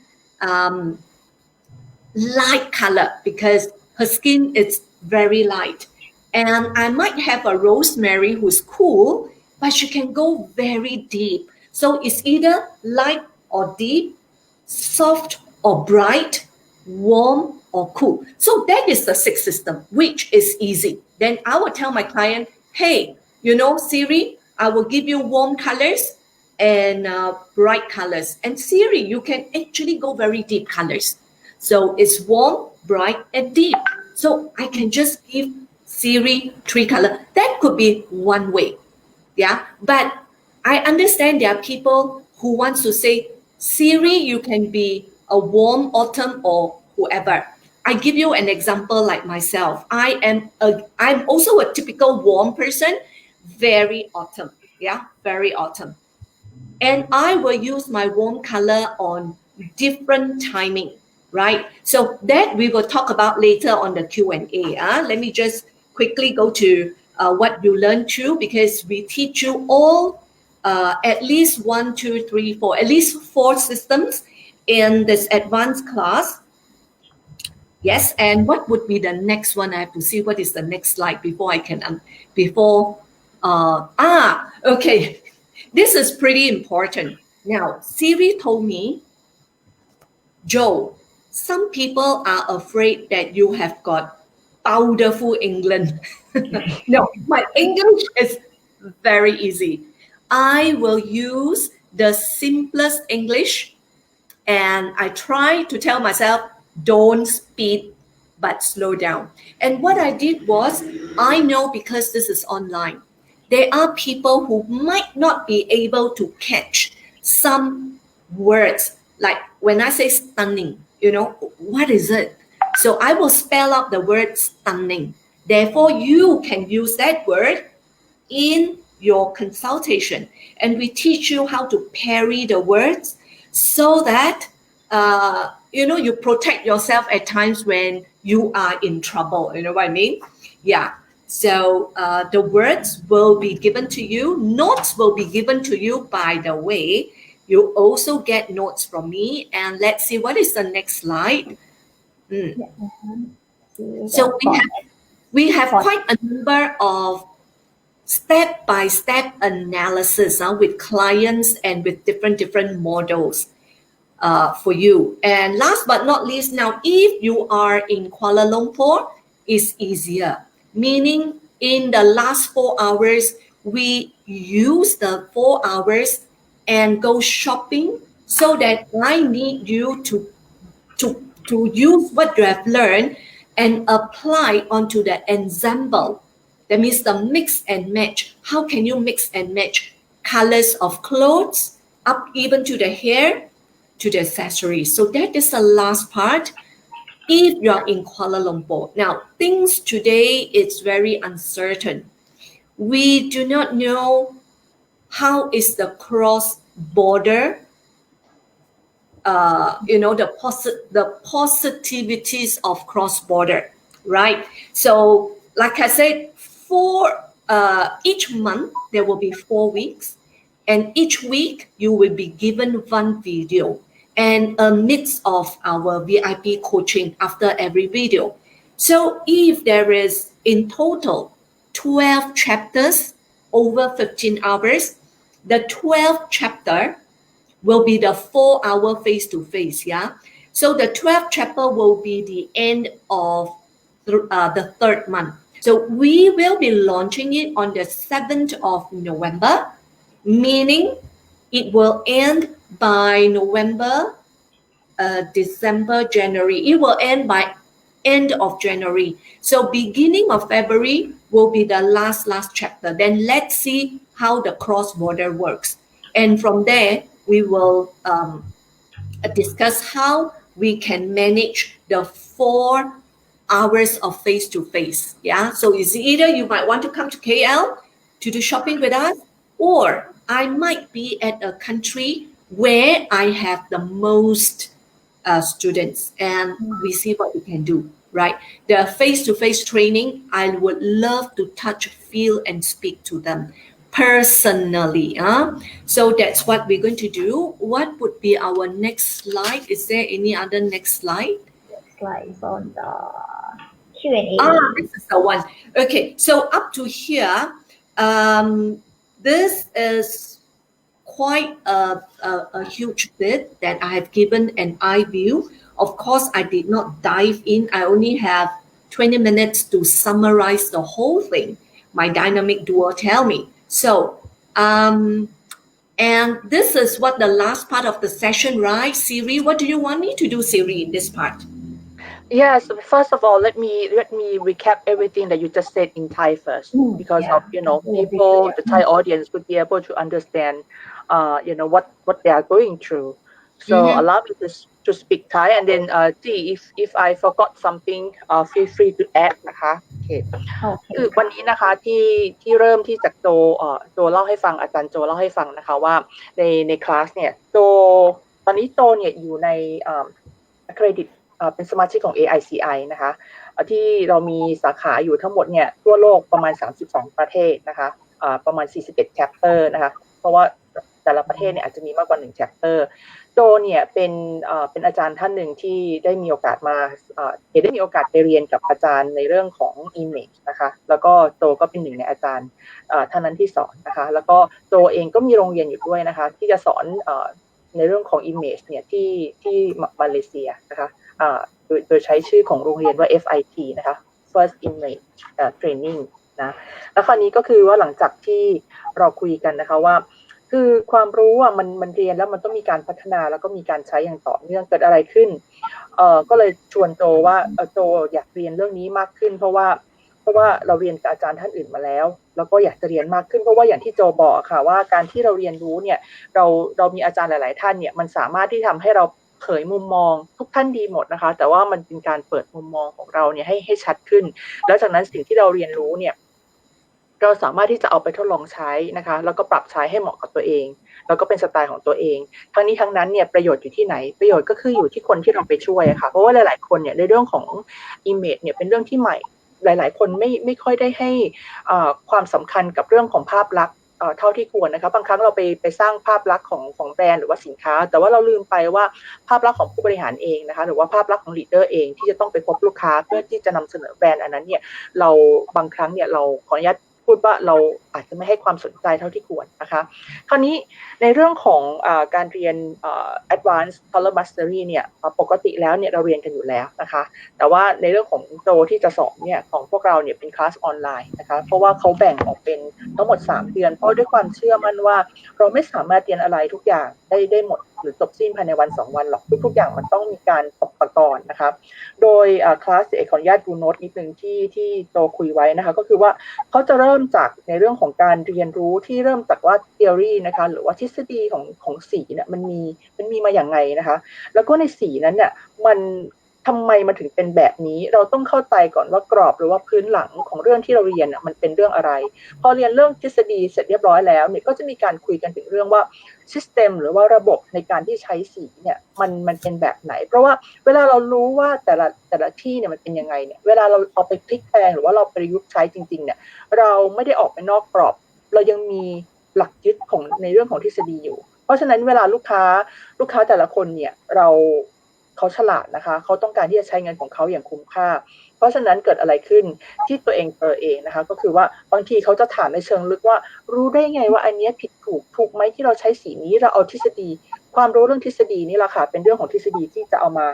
light color because her skin is very light. And I might have a Rosemary who's cool, but you can go very deep. So it's either light or deep, soft or bright, warm or cool. So that is the 6 system, which is easy. Then I will tell my client, hey, Siri, I will give you warm colors and bright colors. And Siri, you can actually go very deep colors. So it's warm, bright, and deep. So I can just give Siri 3 colors. That could be one way. Yeah. But I understand there are people who wants to say, Siri, you can be a warm autumn or whoever. I give you an example like myself. I'm also a typical warm person, very autumn. Yeah, very autumn. And I will use my warm color on different timing, right? So that we will talk about later on the Q&A. Let me just quickly go to what you learned too, because we teach you all at least 1, 2, 3, 4, at least 4 systems in this advanced class. Yes, and what would be the next one? I have to see what is the next slide before I can, okay. This is pretty important. Now, Siri told me, Joe, some people are afraid that you have got powderful England. No, my English is very easy. I will use the simplest English, and I try to tell myself, don't speed, but slow down. And what I did was, I know because this is online, there are people who might not be able to catch some words. Like when I say stunning, what is it? So I will spell out the word stunning. Therefore, you can use that word in your consultation. And we teach you how to parry the words so that you protect yourself at times when you are in trouble. You know what I mean? Yeah. So the words will be given to you. Notes will be given to you. By the way, you also get notes from me. And let's see, what is the next slide? So we have quite a number of step-by-step analysis with clients and with different models for you. And last but not least, now if you are in Kuala Lumpur, it's easier. Meaning in the last 4 hours, we use the 4 hours and go shopping, so that I need you to use what you have learned and apply onto the ensemble. That means the mix and match. How can you mix and match colors of clothes up even to the hair, to the accessories? So that is the last part. If you're in Kuala Lumpur. Now, things today is very uncertain. We do not know how is the cross-border, the positivities of cross-border, right? So, like I said, for each month, there will be 4 weeks. And each week, you will be given one video and a mix of our VIP coaching after every video. So if there is in total 12 chapters over 15 hours, the 12th chapter will be the 4-hour face-to-face, yeah? So the 12th chapter will be the end of the 3rd month. So we will be launching it on the 7th of November, meaning it will end by November, December, January. It will end by end of January. So beginning of February will be the last chapter. Then let's see how the cross-border works. And from there, we will discuss how we can manage the 4 hours of face-to-face. Yeah. So it's either you might want to come to KL to do shopping with us, or I might be at a country where I have the most students, and we see what we can do, right? The face-to-face training, I would love to touch, feel, and speak to them personally. So that's what we're going to do. What would be our next slide? Is there any other next slide? Next slide is on the Q&A. This is the one. Okay, so up to here, this is quite a huge bit that I have given an eye view. Of course, I did not dive in. I only have 20 minutes to summarize the whole thing. My dynamic duo tell me. So, and this is what the last part of the session, right? Siri, what do you want me to do, Siri, in this part? Yes, first of all, let me recap everything that you just said in Thai first, because of people, the Thai audience would be able to understand, what they are going through. So allow me to speak Thai, and then G, if I forgot something, feel free to add นะคะโอเคคือวันนี้นะคะที่เริ่มที่จากโจเล่าให้ฟังอาจารย์โจเล่าให้ฟังนะคะว่าในคลาสเนี่ยตอนนี้โจเนี่ยอยู่ในเครดิตเป็นสมาชิกของ AICI นะคะที่เรามีสาขาอยู่ทั้งหมดเนี่ยทั่วโลกประมาณ32ประเทศนะคะประมาณ41 chapter นะคะเพราะว่าแต่ละประเทศเนี่ยอาจจะมีมากกว่า1 chapter โจเนี่ยเป็นอาจารย์ท่านหนึ่งที่ได้มีโอกาสมาได้มีโอกาสไปเรียนกับอาจารย์ในเรื่องของ image นะคะแล้วก็โจก็เป็นหนึ่งในอาจารย์ท่านนั้นที่สอนนะคะแล้วก็โจเองก็มีโรงเรียนอยู่ด้วยนะคะที่จะสอนในเรื่องของ image เนี่ยที่มาเลเซียนะคะโดยใช้ชื่อของโรงเรียนว่า FIT นะคะ First Image Training นะแล้วคราวนี้ก็คือว่าหลังจากที่เราคุยกันนะคะว่าคือความรู้มันเรียนแล้วมันต้องมีการพัฒนาแล้วก็มีการใช้อย่างต่อเนื่องเกิดอะไรขึ้นก็เลยชวนโจว่าโจอยากเรียนเรื่องนี้มากขึ้นเพราะว่าเราเรียนกับอาจารย์ท่านอื่นมาแล้วก็อยากจะเรียนมากขึ้นเพราะว่าอย่างที่โจบอกค่ะว่าการที่เราเรียนรู้เนี่ยเรามีอาจารย์หลายๆท่านเนี่ยมันสามารถที่ทำให้เราเผยมุมมองทุกท่านดีหมดนะคะแต่ว่ามันเป็นการเปิดมุมมองของเราเนี่ยให้ชัดขึ้นแล้วจากนั้นสิ่งที่เราเรียนรู้เนี่ยเราสามารถที่จะเอาไปทดลองใช้นะคะแล้วก็ปรับใช้ให้เหมาะกับตัวเองแล้วก็เป็นสไตล์ของตัวเองทั้งนี้ทั้งนั้นเนี่ยประโยชน์อยู่ที่ไหนประโยชน์ก็คืออยู่ที่คนที่เราไปช่วยค่ะเพราะว่าหลายๆคนเนี่ยในเรื่องของ image เนี่ยเป็นเรื่องที่ใหม่หลายๆคนไม่ค่อยได้ให้ความสำคัญกับเรื่องของภาพลักษณ์เท่าที่ควรนะคะบางครั้งเราไปสร้างภาพลักษณ์ของแบรนด์หรือว่าสินค้าแต่ว่าเราลืมไปว่าภาพลักษณ์ของผู้บริหารเองนะคะหรือว่าภาพลักษณ์ของลีดเดอร์เองที่จะต้องไปพบลูกค้าเพื่อที่จะนำเสนอแบรนด์อันนั้นเนี่ยเราบางครั้งเนี่ยเราขออนุญาตพูดว่าเราอาจจะไม่ให้ความสนใจเท่าที่ควรนะคะคราวนี้ในเรื่องของการเรียนAdvanced Color Mastery เนี่ยปกติแล้วเนี่ยเราเรียนกันอยู่แล้วนะคะแต่ว่าในเรื่องของโจที่จะสอนเนี่ยของพวกเราเนี่ยเป็นคลาสออนไลน์นะคะเพราะว่าเขาแบ่งออกเป็นทั้งหมด3 เดือนเพราะด้วยความเชื่อมั่นว่าเราไม่สามารถเรียนอะไรทุกอย่างได้หมดหรือจบสิ้นภายในวัน2 วันหรอกทุกอย่างมันต้องมีการตกตะกอนนะคะโดยคลาสเอกขออนุญาตดูโน้ตนิดนึงที่โจคุยไว้นะคะก็คือว่าเขาจะเริ่มจากในเรื่องของการเรียนรู้ที่เริ่มจากว่า theory นะคะหรือว่าทฤษฎีของสีเนี่ยมันมีมาอย่างไงนะคะแล้วก็ในสีนั้นเนี่ยมันทำไมมันถึงเป็นแบบนี้เราต้องเข้าใจก่อนว่ากรอบหรือว่าพื้นหลังของเรื่องที่เราเรียนมันเป็นเรื่องอะไรพอเรียนเรื่องทฤษฎีเสร็จเรียบร้อยแล้วเนี่ยก็จะมีการคุยกันถึงเรื่องว่า system หรือว่าระบบในการที่ใช้สีเนี่ยมันเป็นแบบไหนเพราะว่าเวลาเรารู้ว่าแต่ละที่เนี่ยมันเป็นยังไงเนี่ยเวลาเราเอาไปพลิกแปลงหรือว่าเราประยุกต์ใช้จริงๆเนี่ยเราไม่ได้ออกไปนอกกรอบเรายังมีหลักยึดของในเรื่องของทฤษฎีอยู่เพราะฉะนั้นเวลาลูกค้าแต่ละคนเนี่ยเขาฉลาดนะคะเขาต้องการที่จะใช้เงินของเขาอย่างคุ้มค่าเพราะฉะนั้นเกิดอะไรขึ้นที่ตัวเองเจอเองนะคะก็คือว่าบางทีเขาจะถามในเชิงลึกว่ารู้ได้ไงว่าอันนี้ผิดถูกไหมที่เราใช้สีนี้เราเอาทฤษฎีความรู้เรื่องทฤษฎีนี่แหละค่ะเป็นเรื่องของทฤษฎีที่จะเอามา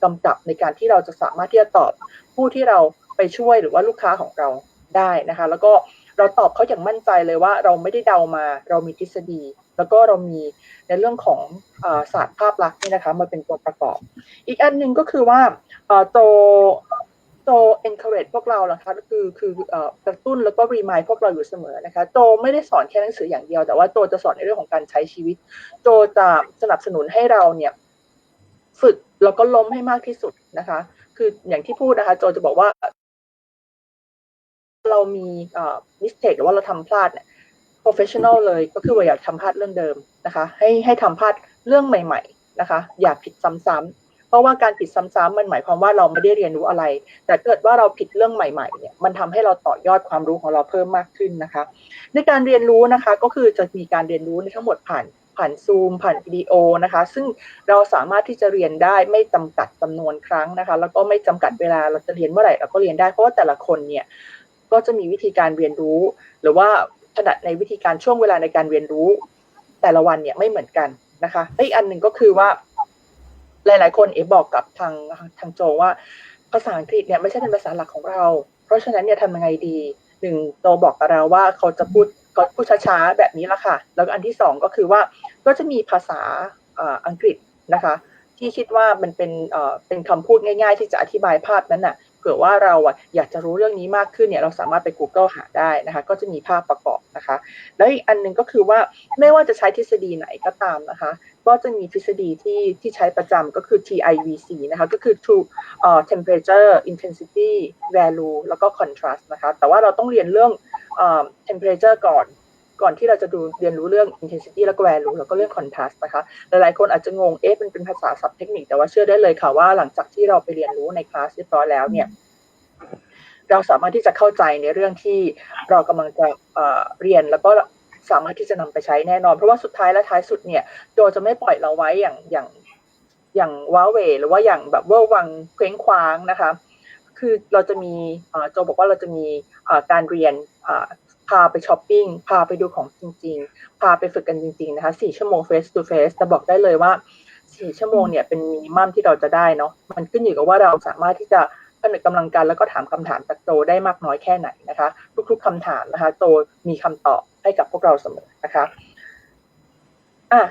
กำกับในการที่เราจะสามารถที่จะตอบผู้ที่เราไปช่วยหรือว่าลูกค้าของเราได้นะคะแล้วก็เราตอบเขาอย่างมั่นใจเลยว่าเราไม่ได้เดามาเรามีทฤษฎีแล้วก็เรามีในเรื่องของศาสตร์ภาพลักษณ์นี่นะคะมาเป็นตัวประกอบอีกอันหนึ่งก็คือว่าโต encourage พวกเรานะคะคือกระตุ้นแล้วก็ remind พวกเราอยู่เสมอนะคะโตไม่ได้สอนแค่หนังสืออย่างเดียวแต่ว่าโตจะสอนในเรื่องของการใช้ชีวิตโตจะสนับสนุนให้เราเนี่ยฝึกแล้วก็ล้มให้มากที่สุดนะคะคืออย่างที่พูดนะคะโจจะบอกว่าเรามีmistake หรือว่าเราทำพลาดเนี่ย professional เลยก็คือว่าอย่าทำพลาดเรื่องเดิมนะคะให้ทำพลาดเรื่องใหม่ๆนะคะอย่าผิดซ้ำๆเพราะว่าการผิดซ้ำๆมันหมายความว่าเราไม่ได้เรียนรู้อะไรแต่เกิดว่าเราผิดเรื่องใหม่ๆเนี่ยมันทำให้เราต่อยอดความรู้ของเราเพิ่มมากขึ้นนะคะในการเรียนรู้นะคะก็คือจะมีการเรียนรู้ในทั้งหมดผ่านซูมผ่านวิดีโอนะคะซึ่งเราสามารถที่จะเรียนได้ไม่จำกัดจำนวนครั้งนะคะแล้วก็ไม่จำกัดเวลาเราจะเรียนเมื่อไหร่เราก็เรียนได้เพราะว่าแต่ละคนเนี่ยก็จะมีวิธีการเรียนรู้หรือว่า ถนัดในวิธีการช่วงเวลาในการเรียนรู้แต่ละวันเนี่ยไม่เหมือนกันนะคะและอีกอันหนึ่งก็คือว่าหลายๆคนบอกกับทางโจว่าภาษาอังกฤษเนี่ยไม่ใช่เป็นภาษาหลักของเราเพราะฉะนั้นเนี่ยทำยังไงดีหนึ่งโจบอกกับเราว่าเขาพูดช้าๆแบบนี้ละค่ะแล้วอันที่สองก็คือว่าก็จะมีภาษาอังกฤษนะคะที่คิดว่ามันเป็นคำพูดง่ายๆที่จะอธิบายภาพนั้นน่ะเผื่อว่าเราอยากจะรู้เรื่องนี้มากขึ้นเนี่ยเราสามารถไป Google หาได้นะคะก็จะมีภาพประกอบนะคะแล้วอีกอันนึงก็คือว่าไม่ว่าจะใช้ทฤษฎีไหนก็ตามนะคะก็จะมีทฤษฎีที่ใช้ประจำก็คือ TIVC นะคะก็คือ temperature intensity value แล้วก็ contrast นะคะแต่ว่าเราต้องเรียนเรื่องtemperature ก่อนที่เราจะเรียนรู้เรื่อง intensity แล้วก็ value แล้วก็เรื่อง contrast นะคะหลายๆคนอาจจะงงมันเป็นภาษาศัพท์เทคนิคแต่ว่าเชื่อได้เลยค่ะว่าหลังจากที่เราไปเรียนรู้ในคลาสเรียบร้อยแล้วเนี่ยเราสามารถที่จะเข้าใจในเรื่องที่เรากำลังจะเรียนแล้วก็สามารถที่จะนำไปใช้แน่นอนเพราะว่าสุดท้ายและท้ายสุดเนี่ยโจจะไม่ปล่อยเราไว้อย่างว้าเหวหรือว่าอย่างแบบเว่อร์วังเคว้งคว้างนะคะคือเราจะมีโจบอกว่าเราจะมีการเรียนพาไปช้อปปิ้งพาไปดูของจริงๆพาไปฝึกกันจริงๆนะคะ4 ชั่วโมง face to face แต่บอกได้เลยว่า4 ชั่วโมงเนี่ยเป็นมินิมัมที่เราจะได้เนาะมันขึ้นอยู่กับว่าเราสามารถที่จะผนึกกำลังกันแล้วก็ถามคำถามจากโจได้มากน้อยแค่ไหนนะคะทุกๆคำถามนะคะโจมีคำตอบให้กับพวกเราเสมอนะคะ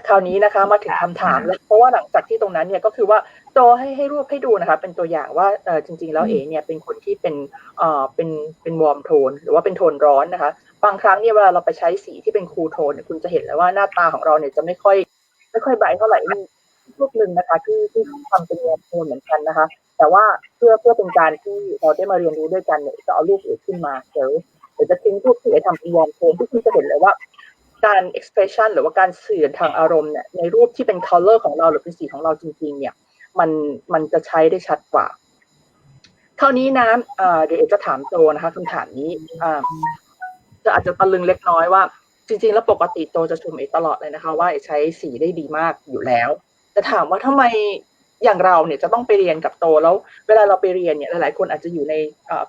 คราวนี้นะคะมาถึงคำถามแล้วเพราะว่าหลังจากที่ตรงนั้นเนี่ยก็คือว่าโจให้รูปให้ดูนะคะเป็นตัวอย่างว่าจริงๆแล้วเนี่ยเป็นคนที่เป็นวอร์มโทนหรือว่าเป็นโทนร้อนนะคะบางครั้งเนี่ยเวลาเราไปใช้สีที่เป็นคูลโทนเนี่ยคุณจะเห็นเลยว่าหน้าตาของเราเนี่ยจะไม่ค่อยไบรท์เท่าไหร่รูปนึงนะคะที่ทำเป็นวอร์มโทนเหมือนกันนะคะแต่ว่าเพื่อเป็นการที่เราได้มาเรียนรู้ด้วยกันเนี่ยจะเอารูปอื่นขึ้นมาเดี๋ยวจะทิ้งรูปที่ทำเป็นวอร์มโทนที่คุณจะเห็นเลยว่าการ expression หรือว่าการสื่อทางอารมณ์เนี่ยในรูปที่เป็น color ของเราหรือเป็นสีของเราจริงๆเนี่ยมันจะใช้ได้ชัดกว่าคราวนี้นะเดี๋ยวจะถามโจนะคะคำถามนี้จะอาจจะตะลึงเล็กน้อยว่าจริงๆแล้วปกติโจจะชมตลอดเลยนะคะว่าใช้สีได้ดีมากอยู่แล้วจะถามว่าทำไมอย่างเราเนี่ยจะต้องไปเรียนกับโจแล้วเวลาเราไปเรียนเนี่ยหลายๆคนอาจจะอยู่ใน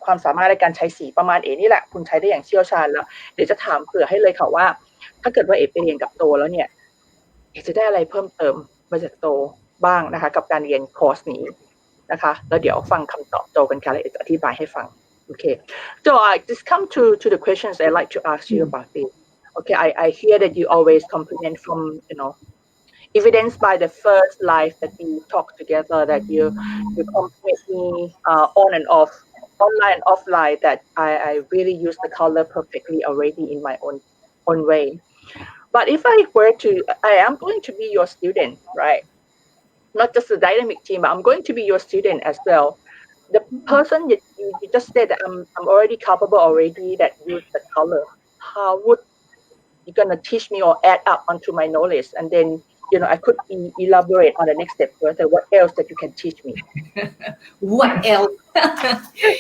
ความสามารถในการใช้สีประมาณนี่แหละคุณใช้ได้อย่างเชี่ยวชาญแล้วเดี๋ยวจะถามเผื่อให้เลยค่ะว่าถ้าเกิดว่าไปเรียนกับโจแล้วเนี่ยจะได้อะไรเพิ่มเติมมาจากโจบ้างนะคะกับการเรียนคอร์สนี้นะคะแล้วเดี๋ยวฟังคำตอบโจกันค่ะแล้วจะอธิบายให้ฟังโอเค So just come to the questions I like to ask you about this. Okay, I hear that you always compliment from evidenced by the first live that we talked together that you compliment me on and off, online and offline that I really use the color perfectly already in my own way. But if I am going to be your student, right? Not just the dynamic team, but I'm going to be your student as well. The person you just said that I'm already capable already that use the color. How would you gonna teach me or add up onto my knowledge, and then I could elaborate on the next step further. What else that you can teach me? What else?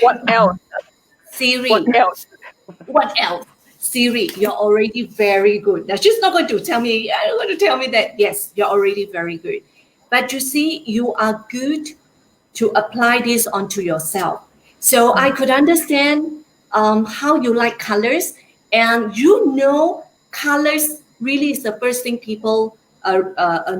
What else? Siri. What else? What else? Siri, you're already very good. Now she's not going to tell me. You're going to tell me that yes, you're already very good. But you see, you are good to apply this onto yourself. So I could understand how you like colors, and colors really is the first thing people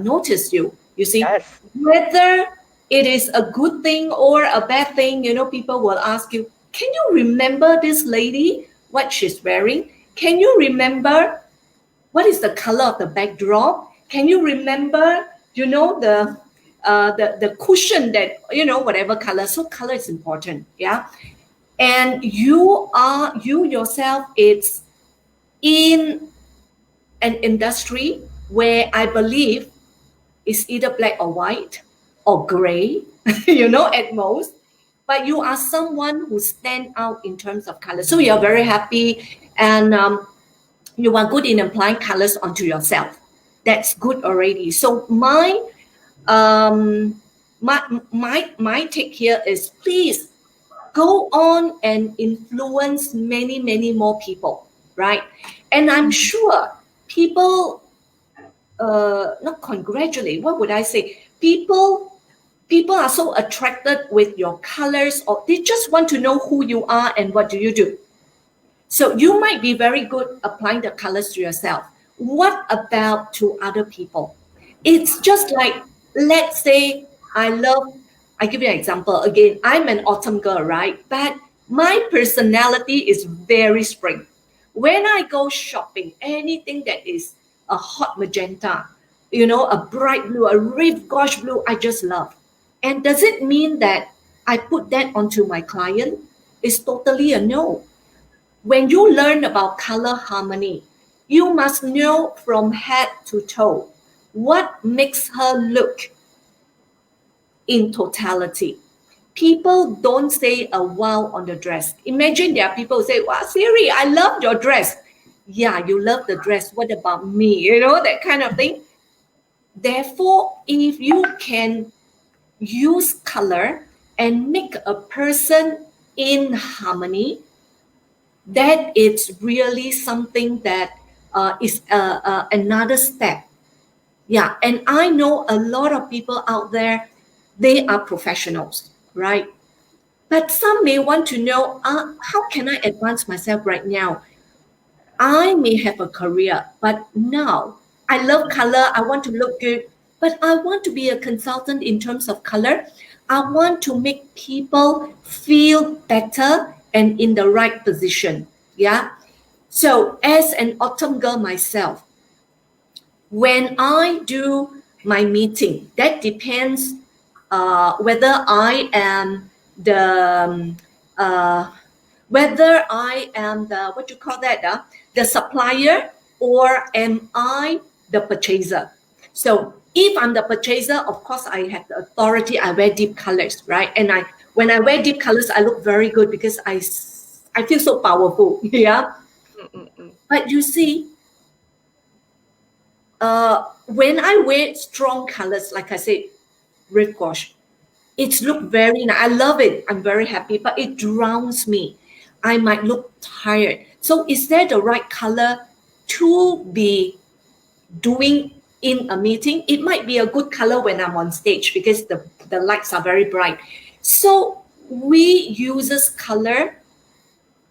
notice you. You see, yes. Whether it is a good thing or a bad thing, people will ask you, can you remember this lady, what she's wearing? Can you remember what is the color of the backdrop? Can you remember, the cushion that, whatever color. So color is important, yeah. And you yourself, it's in an industry where I believe it's either black or white or gray, at most. But you are someone who stand out in terms of color. So you're very happy, and you are good in applying colors onto yourself. That's good already. So my take here is, please go on and influence many, many more people, right? And I'm sure people, not congratulate, what would I say? People are so attracted with your colors, or they just want to know who you are and what do you do. So you might be very good applying the colors to yourself. What about to other people? It's just like, let's say I give you an example. Again, I'm an autumn girl, right? But my personality is very spring. When I go shopping, anything that is a hot magenta, a bright blue, a rave gosh blue, I just love. And does it mean that I put that onto my client? It's totally a no. When you learn about color harmony, you must know from head to toe what makes her look in totality. People don't say a wow on the dress. Imagine there are people who say, wow, Siri, I love your dress. Yeah, you love the dress. What about me? That kind of thing. Therefore, if you can use color and make a person in harmony, that is really something that is another step. Yeah, and I know a lot of people out there, they are professionals, right? But some may want to know, how can I advance myself right now? I may have a career, but now I love color. I want to look good, but I want to be a consultant in terms of color. I want to make people feel better and in the right position. Yeah. So as an autumn girl myself, when I do my meeting, that depends whether I am the whether I am the what you call that the supplier, or am I the purchaser. So if I'm the purchaser, of course I have the authority. I wear deep colors, right? And when I wear deep colors, I look very good because I feel so powerful. Yeah. But you see, when I wear strong colors, like I said, red gouache, it's look very nice. I love it. I'm very happy, but it drowns me. I might look tired. So is that the right color to be doing in a meeting? It might be a good color when I'm on stage because the lights are very bright. So we uses color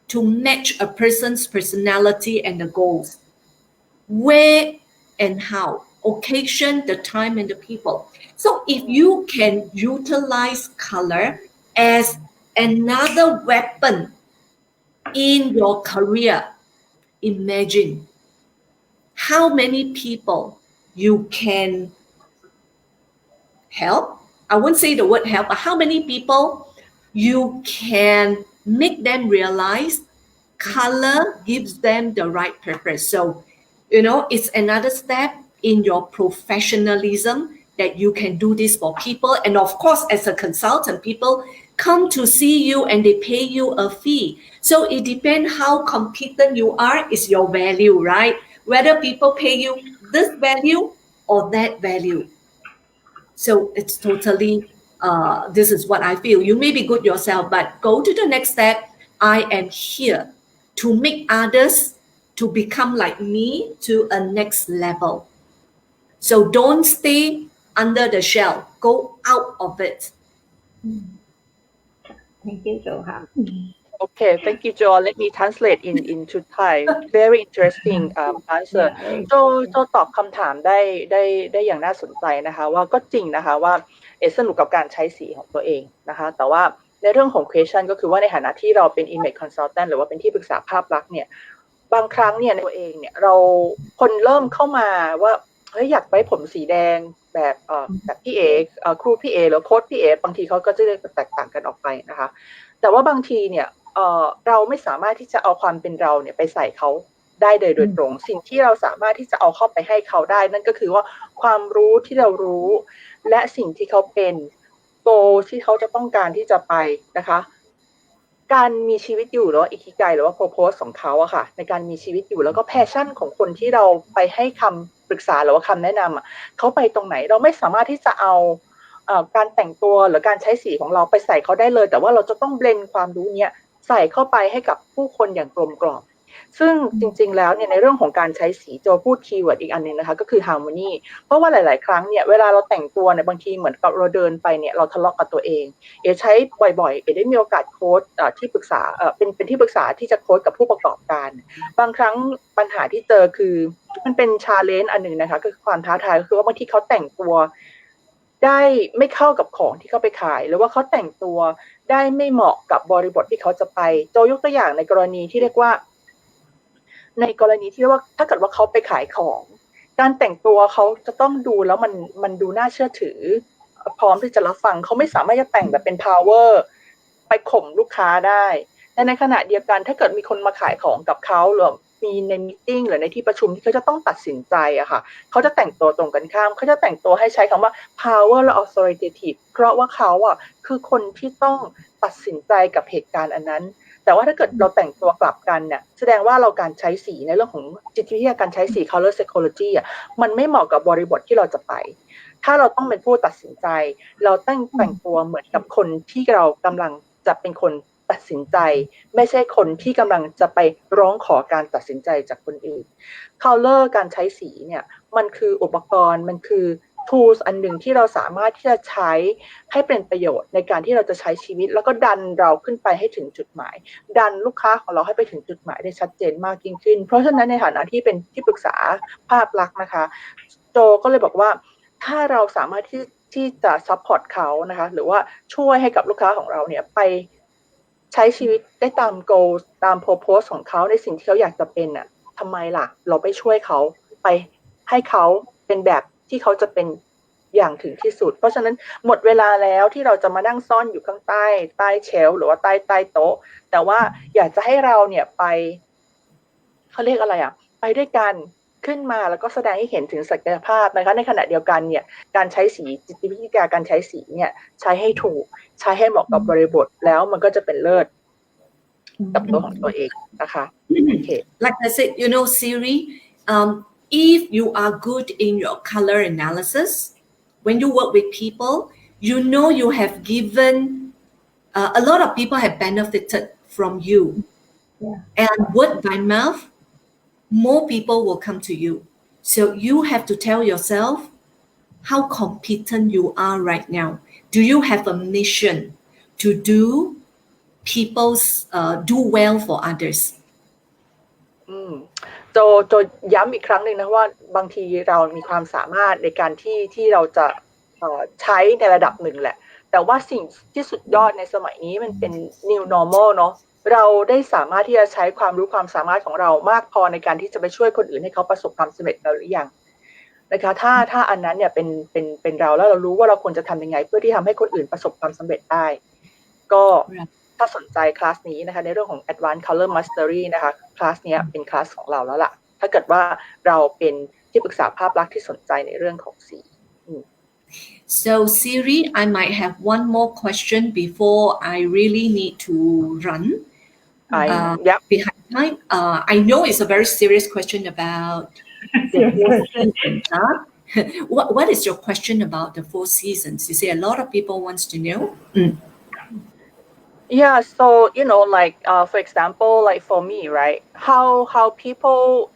to match a person's personality and the goals. Where and how, occasion, the time, and the people. So if you can utilize color as another weapon in your career, imagine how many people you can help. I won't say the word help, but how many people you can make them realize color gives them the right purpose. So, it's another step in your professionalism that you can do this for people. And of course, as a consultant, people come to see you and they pay you a fee. So it depends how competent you are, is your value, right? Whether people pay you this value or that value. So it's totally, this is what I feel. You may be good yourself, but go to the next step. I am here to make others to become like me to a next level. So don't stay under the shell. Go out of it. Thank you, Joe. Okay, thank you, Joe. Let me translate into Thai. Very interesting answer. Yeah, โจตอบคำถามได้อย่างน่าสนใจนะคะว่าก็จริงนะคะว่าสนุกกับการใช้สีของตัวเองนะคะแต่ว่าในเรื่องของ question ก็คือว่าในฐานะที่เราเป็น image consultant หรือว่าเป็นที่ปรึกษาภาพลักษณ์เนี่ยบางครั้งเนี่ยในตัวเองเนี่ยเราคนเริ่มเข้ามาว่าเฮ้ยอยากไว้ผมสีแดงแบบพี่เอครูพี่เอหรือโค้ชพี่เอบางทีเขาก็จะแตกต่างกันออกไปนะคะแต่ว่าบางทีเนี่ยเราไม่สามารถที่จะเอาความเป็นเราเนี่ยไปใส่เขาได้โดยตรงสิ่งที่เราสามารถที่จะเอาเข้าไปให้เขาได้นั่นก็คือว่าความรู้ที่เรารู้และสิ่งที่เขาเป็นโกที่เขาจะต้องการที่จะไปนะคะการมีชีวิตอยู่หรือว่าอิคิไกหรือว่า purpose ของเขาอะค่ะในการมีชีวิตอยู่แล้วก็ passion ของคนที่เราไปให้คำปรึกษาหรือว่าคำแนะนำเขาไปตรงไหนเราไม่สามารถที่จะเอาการแต่งตัวหรือการใช้สีของเราไปใส่เขาได้เลยแต่ว่าเราจะต้องเบลนด์ความรู้เนี้ยใส่เข้าไปให้กับผู้คนอย่างกลมกล่อม ซึ่งจริงๆแล้วเนี่ยในเรื่องของการใช้สีโจพูดคีย์เวิร์ดอีกอันนึงนะคะก็คือ harmony เพราะว่าหลายๆครั้งเนี่ยเวลาเราแต่งตัวเนี่ยบางทีเหมือนกับเราเดินไปเนี่ยเราทะเลาะกับตัวเองใช้บ่อยๆได้มีโอกาสโค้ชที่ปรึกษาเป็นที่ปรึกษาที่จะโค้ชกับผู้ประกอบการบางครั้งปัญหาที่เจอคือมันเป็น challenge อันหนึ่งนะคะก็คือความท้าทายก็คือว่าบางทีเขาแต่งตัวได้ไม่เข้ากับของที่เขาไปขายหรือว่าเขาแต่งตัวได้ไม่เหมาะกับบริบทที่เขาจะไปโจยกตัวอย่างในกรณีที่เรียกว่าถ้าเกิดว่าเขาไปขายของการแต่งตัวเขาจะต้องดูแล้วมันดูน่าเชื่อถือพร้อมที่จะรับฟังเขาไม่สามารถจะแต่งแบบเป็น power ไปข่มลูกค้าได้แต่ในขณะเดียวกันถ้าเกิดมีคนมาขายของกับเขาหรือมีในมีตติ้งหรือในที่ประชุมที่เขาจะต้องตัดสินใจอะค่ะเขาจะแต่งตัวตรงกันข้ามเขาจะแต่งตัวให้ใช้คำว่า power และ authoritative เพราะว่าเขาอะคือคนที่ต้องตัดสินใจกับเหตุการณ์อันนั้นแต่ว่าถ้าเกิดเราแต่งตัวกลับกันเนี่ยแสดงว่าเราการใช้สีในเรื่องของจิตวิทยาการใช้สี color psychology อ่ะมันไม่เหมาะกับบริบทที่เราจะไปถ้าเราต้องเป็นผู้ตัดสินใจเราต้องแต่งตัวเหมือนกับคนที่เรากำลังจะเป็นคนตัดสินใจไม่ใช่คนที่กำลังจะไปร้องขอการตัดสินใจจากคนอื่น color การใช้สีเนี่ยมันคืออุปกรณ์มันคือtools อันหนึ่งที่เราสามารถที่จะใช้ให้เป็นประโยชน์ในการที่เราจะใช้ชีวิตแล้วก็ดันเราขึ้นไปให้ถึงจุดหมายดันลูกค้าของเราให้ไปถึงจุดหมายได้ชัดเจนมากยิ่งขึ้นเพราะฉะนั้นในฐานะที่เป็นที่ปรึกษาภาพลักษณ์นะคะโจก็เลยบอกว่าถ้าเราสามารถที่จะ support เขานะคะหรือว่าช่วยให้กับลูกค้าของเราเนี่ยไปใช้ชีวิตได้ตาม goal ตาม purpose ของเขาในสิ่งที่เขาอยากจะเป็นน่ะทำไมล่ะเราไปช่วยเขาไปให้เขาเป็นแบบที่เขาจะเป็นอย่างถึงที่สุดเพราะฉะนั้นหมดเวลาแล้วที่เราจะมานั่งซ่อนอยู่ข้างใต้เชลฟ์หรือว่าใต้โต๊ะแต่ว่าอยากจะให้เราเนี่ยไปเขาเรียกอะไรไปด้วยกันขึ้นมาแล้วก็แสดงให้เห็นถึงศักยภาพนะคะในขณะเดียวกันเนี่ยการใช้สีจิตวิทยาการใช้สีเนี่ยใช้ให้ถูกใช้ให้เหมาะกับบริบทแล้วมันก็จะเป็นเลิศกับตัวของตัวเองนะคะโอเค Like I said, Siri, if you are good in your color analysis, when you work with people, you have given a lot of people have benefited from you. Yeah. And word by mouth, more people will come to you. So you have to tell yourself how competent you are right now. Do you have a mission to do well for others?โจย้ำอีกครั้งหนึ่งนะว่าบางทีเรามีความสามารถในการที่เราจะใช้ในระดับหนึ่งแหละแต่ว่าสิ่งที่สุดยอดในสมัยนี้มันเป็น new normal เนาะเราได้สามารถที่จะใช้ความรู้ความสามารถของเรามากพอในการที่จะไปช่วยคนอื่นให้เขาประสบความสำเร็จแล้วหรือยังนะคะถ้าอันนั้นเนี่ยเป็นเราแล้วเรารู้ว่าเราควรจะทำยังไงเพื่อที่ทำให้คนอื่นประสบความสำเร็จได้ก็ถ้าสนใจคลาสนี้นะคะในเรื่องของ Advanced Color Mastery นะคะคลาสนี้เป็นคลาสของเราแล้วล่ะถ้าเกิดว่าเราเป็นที่ปรึกษาภาพลักษณ์ที่สนใจในเรื่องของสี So Siri, I might have one more question before I really need to run. Behind time, I know it's a very serious question about the 4 seasons. What is your question about the 4 seasons? You see, a lot of people wants to know. Yeah, so like for example, like for me, right? How people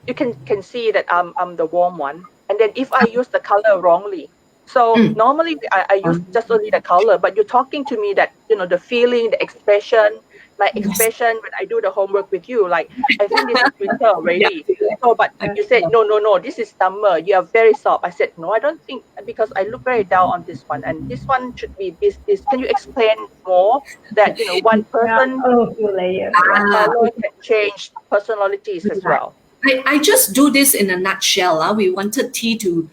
you can see that I'm the warm one, and then if I use the color wrongly, so normally I use just only the color, but you're talking to me that the feeling, the expression, my expression when I do the homework with you, like I think this is winter already. So, but you said no, this is summer. You are very soft. I said no, I don't think because I look very down on this one, and this one should be this. Can you explain more that one person can change personalities as well? I just do this in a nutshell. We wanted T to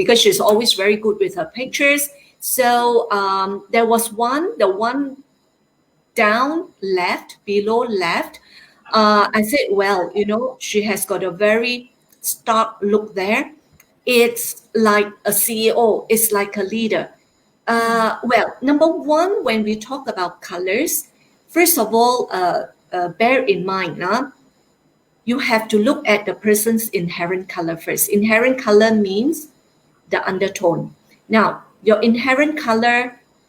because she's always very good with her pictures. So there was the one down left, below left. I said, well, she has got a very stark look there. It's like a CEO. It's like a leader. Well, number one, when we talk about colors, first of all, bear in mind, you have to look at the person's inherent color first. Inherent color means the undertone. Now, your inherent color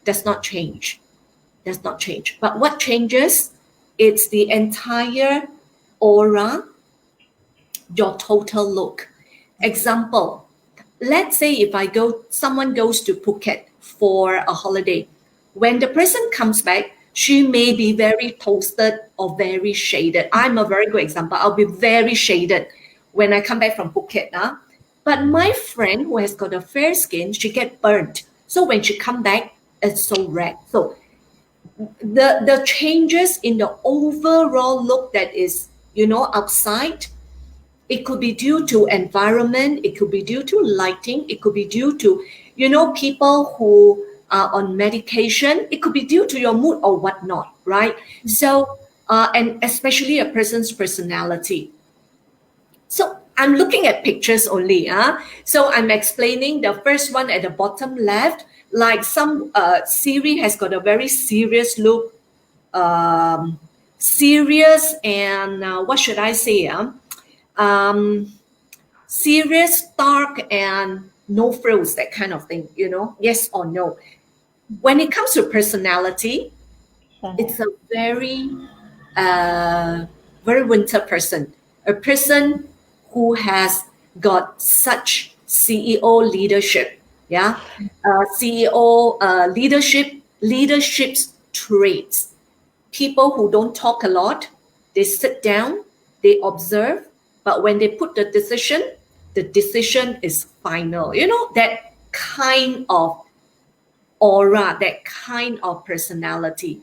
does not change. But what changes? It's the entire aura, your total look. Example, let's say if someone goes to Phuket for a holiday. When the person comes back, she may be very toasted or very shaded. I'm a very good example. I'll be very shaded when I come back from Phuket. But my friend who has got a fair skin, she get burnt. So when she come back, it's so red. So the changes in the overall look that is, outside, it could be due to environment, it could be due to lighting, it could be due to, people who are on medication, it could be due to your mood or whatnot, right? So, and especially a person's personality. So I'm looking at pictures only. So I'm explaining the first one at the bottom left, like Siri has got a very serious look, serious and what should I say? Serious, dark, and no frills, that kind of thing, yes or no. When it comes to personality, it's a very, very winter person, a person who has got such CEO leadership, CEO leadership's traits. People who don't talk a lot, they sit down, they observe, but when they put the decision is final. That kind of aura, that kind of personality.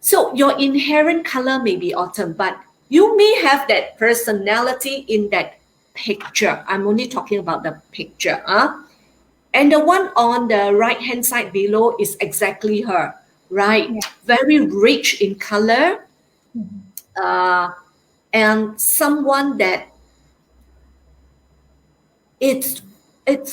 So your inherent color may be autumn, but you may have that personality in that picture. I'm only talking about the picture. And the one on the right-hand side below is exactly her, right? Yeah. Very rich in color, and someone that it's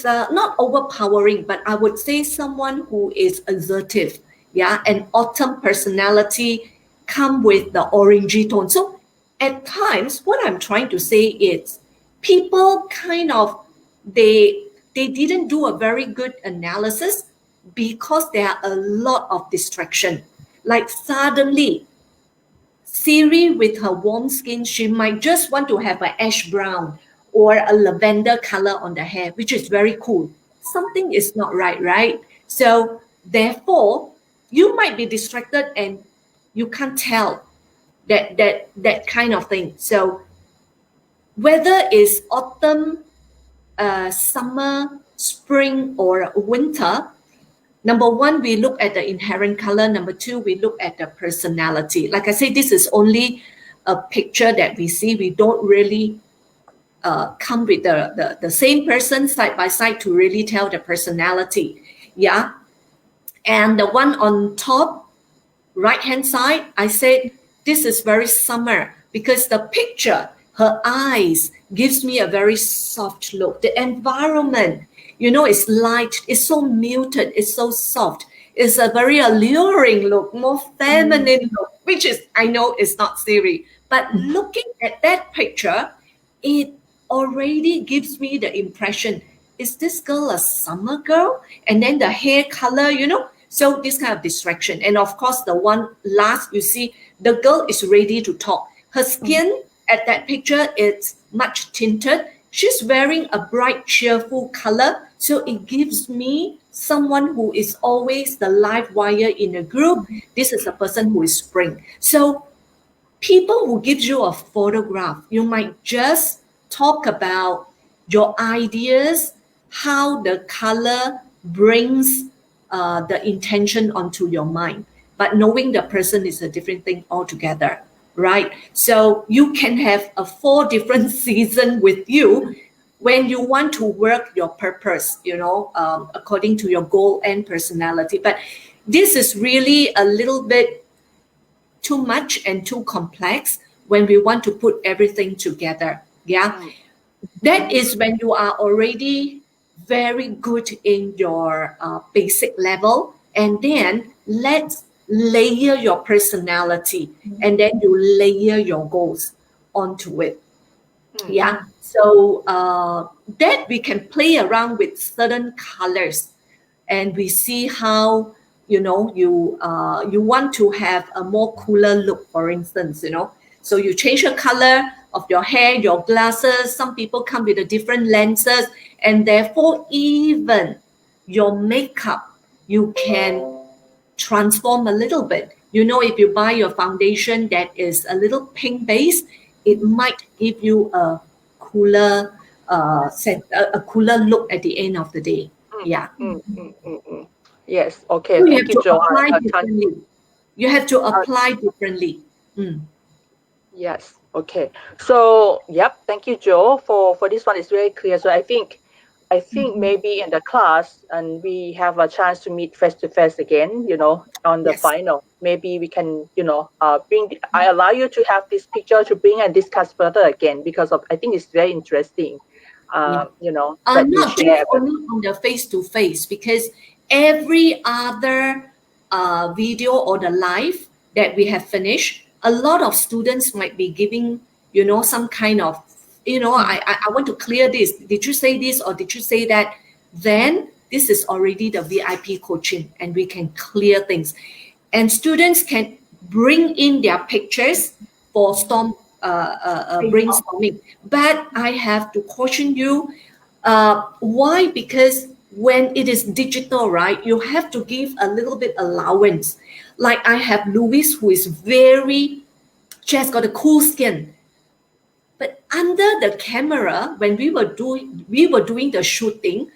not overpowering, but I would say someone who is assertive. An autumn personality come with the orangey tone. So at times, what I'm trying to say is people kind of, they didn't do a very good analysis because there are a lot of distraction. Like suddenly, Siri with her warm skin, she might just want to have an ash brown or a lavender color on the hair, which is very cool. Something is not right? So therefore, you might be distracted and you can't tell that kind of thing. So whether it's autumn, summer, spring, or winter, number one, we look at the inherent color. Number two, we look at the personality. Like I say, this is only a picture that we see. We don't really come with the same person side by side to really tell the personality. And the one on top, right-hand side, I said, this is very summer because the picture, her eyes gives me a very soft look. The environment, it's light, it's so muted, it's so soft. It's a very alluring look, more feminine look, which is, I know it's not Siri, but looking at that picture, it already gives me the impression, is this girl a summer girl? And then the hair color, so this kind of distraction. And of course, the one last, you see, the girl is ready to talk. Her skin at that picture is much tinted. She's wearing a bright, cheerful color. So it gives me someone who is always the live wire in a group. This is a person who is spring. So people who give you a photograph, you might just talk about your ideas, how the color brings the intention onto your mind. But knowing the person is a different thing altogether, right? So you can have a 4 different seasons with you when you want to work your purpose, according to your goal and personality. But this is really a little bit too much and too complex when we want to put everything together. That is when you are already very good in your basic level, and then let's layer your personality, and then you layer your goals onto it. So that we can play around with certain colors, and we see how you want to have a more cooler look, for instance, So you change the color of your hair, your glasses. Some people come with a different lenses, and therefore even your makeup, you can transform a little bit. You know, if you buy your foundation that is a little pink base, it might give you a cooler a cooler look at the end of the day. Yeah. Yes. Okay. So you Thank have you, to Joe. apply differently. You have to apply differently. Yes. Okay. So, yep. Thank you, Joe, for this one. It's very clear. So I think maybe in the class and we have a chance to meet face to face again, on the Yes. final. Maybe we can, I allow you to have this picture to bring and discuss further again because I think it's very interesting, that you Not share. just only on the face to face, because every other video or the live that we have finished, a lot of students might be giving, some kind of, I want to clear this. Did you say this or did you say that? Then this is already the VIP coaching and we can clear things. And students can bring in their pictures for brainstorming. But I have to caution you. Why? Because when it is digital, right, you have to give a little bit allowance. Like I have Louise, who is she has got a cool skin. But under the camera, when we were doing the shooting,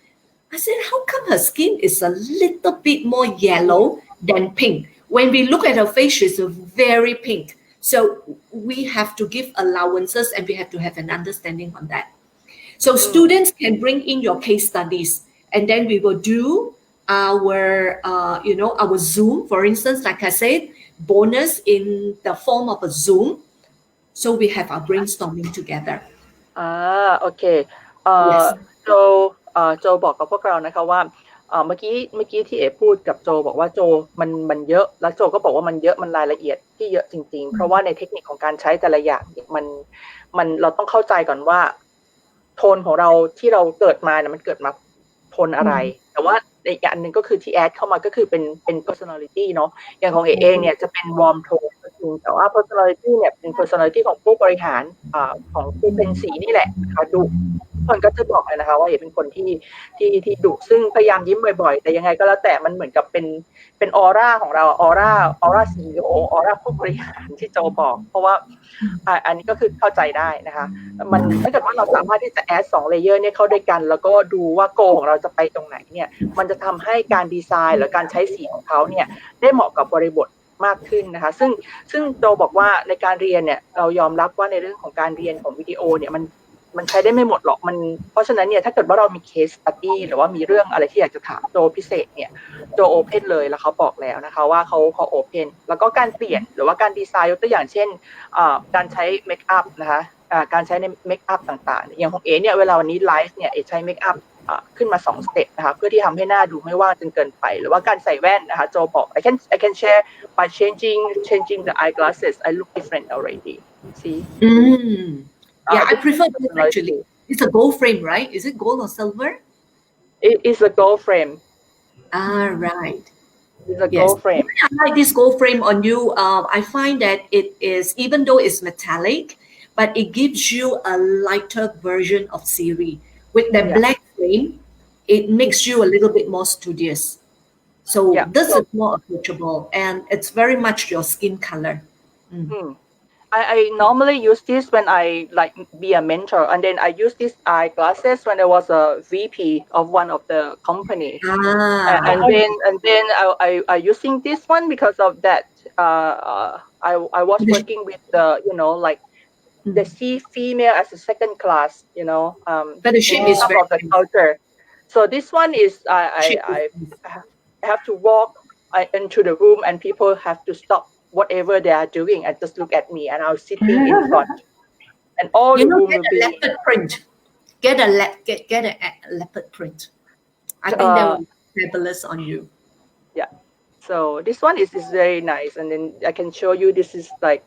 I said, how come her skin is a little bit more yellow than pink? When we look at her face, she's very pink. So we have to give allowances and we have to have an understanding on that. So students can bring in your case studies, and then we will do our, our Zoom, for instance, like I said, bonus in the form of a Zoom. So we have our brainstorming together. โอเคโจบอกกับพวกเรานะคะว่าเมื่อกี้ที่เอพูดกับโจบอกว่าโจมันเยอะแล้วโจก็บอกว่ามันเยอะมันรายละเอียดที่เยอะจริงๆเพราะว่าในเทคนิคของการใช้แต่ละอย่างมันเราต้องเข้าใจก่อนว่าโทนของเราที่เราเกิดมาเนี่ยมันเกิดมาโทนอะไรแต่ว่าอีกอันหนึ่งก็คือที่แอดเข้ามาก็คือเป็น personality เนาะอย่างของเองเนี่ยจะเป็น warm tone ก็จริงแต่ว่า personality เนี่ยเป็น personality ของผู้บริหารของผู้เป็นสีนี่แหละนะคะดุคนก็จะบอกเลยนะคะว่าเป็นคนที่ดุซึ่งพยายามยิ้มบ่อยๆแต่ยังไงก็แล้วแต่มันเหมือนกับเป็นออร่าของเราออร่า CEO ออร่าผู้บริหารที่โจบอกเพราะว่าอันนี้ก็คือเข้าใจได้นะคะมันถ้าเกิดว่าเราสามารถที่จะแอด2เลเยอร์เนี่ยเข้าด้วยกันแล้วก็ดูว่าโกของเราจะไปตรงไหนเนี่ยมันจะทำให้การดีไซน์หรือการใช้สีของเขาเนี่ยได้เหมาะกับบริบทมากขึ้นนะคะซึ่งโจบอกว่าในการเรียนเนี่ยเรายอมรับว่าในเรื่องของการเรียนของวิดีโอเนี่ยมันใช้ได้ไม่หมดหรอกเพราะฉะนั้นเนี่ยถ้าเกิดว่าเรามีเคสสตั๊ดดี้หรือว่ามีเรื่องอะไรที่อยากจะถามโจพิเศษเนี่ยโจโอเพนเลยแล้วเขาบอกแล้วนะคะว่าเขาโอเพนแล้วก็การเปลี่ยนหรือว่าการดีไซน์ยกตัวอย่างเช่นการใช้เมคอัพนะคะการใช้ในเมคอัพต่างๆอย่างของเอเนี่ยเวลาวันนี้ไลฟ์เนี่ยเอใช้เมคอัพขึ้นมา2สเต็ปนะคะเพื่อที่ทำให้หน้าดูไม่ว่างจนเกินไปหรือว่าการใส่แว่นนะคะโจบอก I can share by changing the eyeglasses I look different already see Yeah, I prefer this actually. It's a gold frame, right? Is it gold or silver? It is a gold frame. Right. It's a gold frame. I like this gold frame on you. I find that it is, even though it's metallic, but it gives you a lighter version of Siri. With the black frame, it makes you a little bit more studious. So this is more approachable, and it's very much your skin color. I normally use this when I be a mentor, and then I use these eyeglasses when I was a VP of one of the company, and then I using this one because of that. I was working with the the see female as a second class, but the shape is of the culture. So this one is I have to walk into the room and people have to stop whatever they are doing and just look at me and I'll sitting in front and all the room will be leopard print. Get a leopard print. I think that will be fabulous on you. Yeah. So this one is very nice, and then I can show you. This is like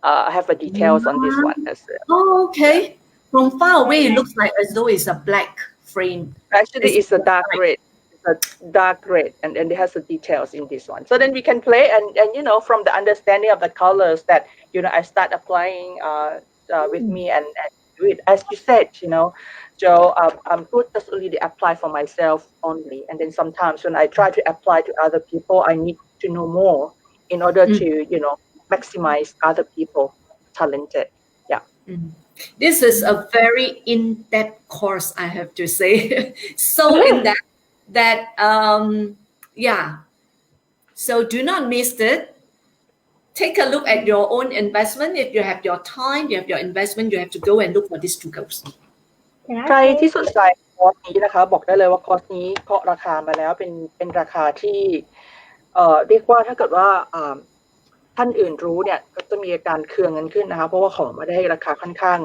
I have a details on this one as well. Oh, okay. From far away, it looks like as though it's a black frame. Actually, it's a dark red. the dark red, and it has the details in this one. So then we can play, and from the understanding of the colors that I start applying with me and do it as you said. Joe, I'm good just only to apply for myself only, and then sometimes when I try to apply to other people, I need to know more in order to maximize other people talented. Yeah. This is a very in-depth course, I have to say. So in-depth that yeah. So do not miss it. Take a look at your own investment. If you have your time, you have your investment, you have to go and look for these two courses. ใครที่สนใจคอร์สนี้นะคะบอกได้เลยว่าคอร์สนี้เคาะราคามาแล้วเป็นราคาที่เรียกว่าถ้าเกิดว่าท่านอื่นรู้เนี่ยก็จะมีอาการเคืองเงินขึ้นนะคะเพราะว่าของมาได้ราคาค่อนข้าง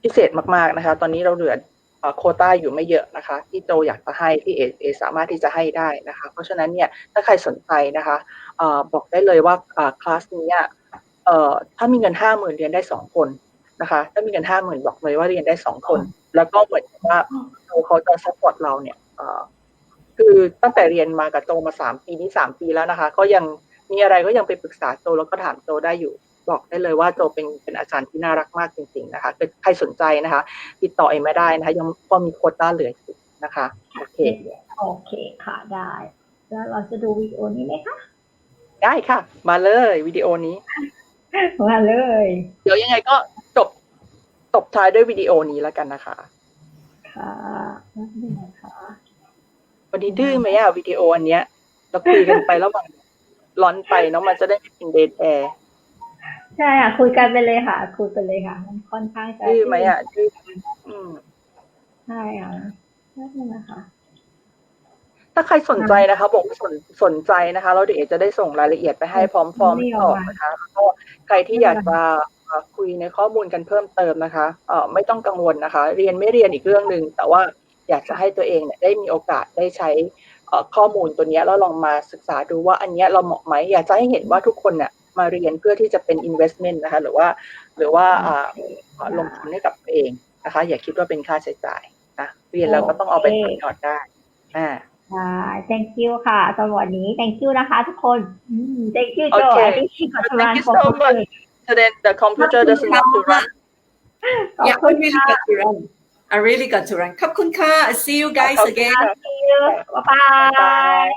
พิเศษมากๆนะคะตอนนี้เราเหลือโควต้าอยู่ไม่เยอะนะคะที่โจอยากจะให้ที่เอสามารถที่จะให้ได้นะคะเพราะฉะนั้นเนี่ยถ้าใครสนใจนะคะบอกได้เลยว่าคลาสนี้ถ้ามีเงิน 50,000 เรียนได้2 คนนะคะถ้ามีเงิน 50,000 บอกเลยว่าเรียนได้2 คนแล้วก็เหมือนว่าเขาจะซัพพอร์ตเราเนี่ยคือตั้งแต่เรียนมากับโจมา3 ปีนี้3 ปีแล้วนะคะก็ยังมีอะไรก็ยังไปปรึกษาโจแล้วก็ถามโจได้อยู่บอกได้เลยว่าโจเป็นอาจารย์ที่น่ารักมากจริงๆนะคะใครสนใจนะคะติดต่อเองไม่ได้นะคะยังพอมีโควต้าเหลืออยู่นะคะโอเคค่ะได้แล้วเราจะดูวิดีโอนี้ไหมคะได้ค่ะมาเลยวิดีโอนี้มาเลยเดี๋ยวยังไงก็ตบท้ายด้วยวิดีโอนี้แล้วกันนะคะค่ะนี่นะคะวันนี้ดื้อไหมวิดีโออันเนี้ยเราคุยกันไประหว่างร้อนไปเนาะมันจะได้ไม่เป็นเดดแอร์ใช่คุยกันไปเลยค่ะคุยไปเลยค่ะมันค่อนข้างจะดื้อไหมดื้อใช่นั่นนะคะถ้าใครสนใจนะคะบอกว่าสนใจนะคะเราเดี๋ยวจะได้ส่งรายละเอียดไปให้พร้อมฟอร์มตอบนะคะแล้วก็ใครที่อยากจะคุยในข้อมูลกันเพิ่มเติมนะคะไม่ต้องกังวลนะคะเรียนไม่เรียนอีกเรื่องนึงแต่ว่าอยากจะให้ตัวเองเนี่ยได้มีโอกาสได้ใช้ข้อมูลตัวนี้แล้วลองมาศึกษาดูว่าอันนี้เราเหมาะไหมอยากจะให้เห็นว่าทุกคนเนี่ยมาเรียนเพื่อที่จะเป็น investment นะคะหรือว่าลงทุนให้กับตัวเองนะคะอย่าคิดว่าเป็นค่าใช้จ่ายนะเรียนแล้วก็ต้องเอาไปต่อยอดได้thank you ค่ะสำหรับวันนี้ thank you นะคะทุกคน thank you Joe I think she got to run for so then the computer doesn't have to run yeah I really got to run I really got to run ขอบคุณค่ะ see you guys again bye bye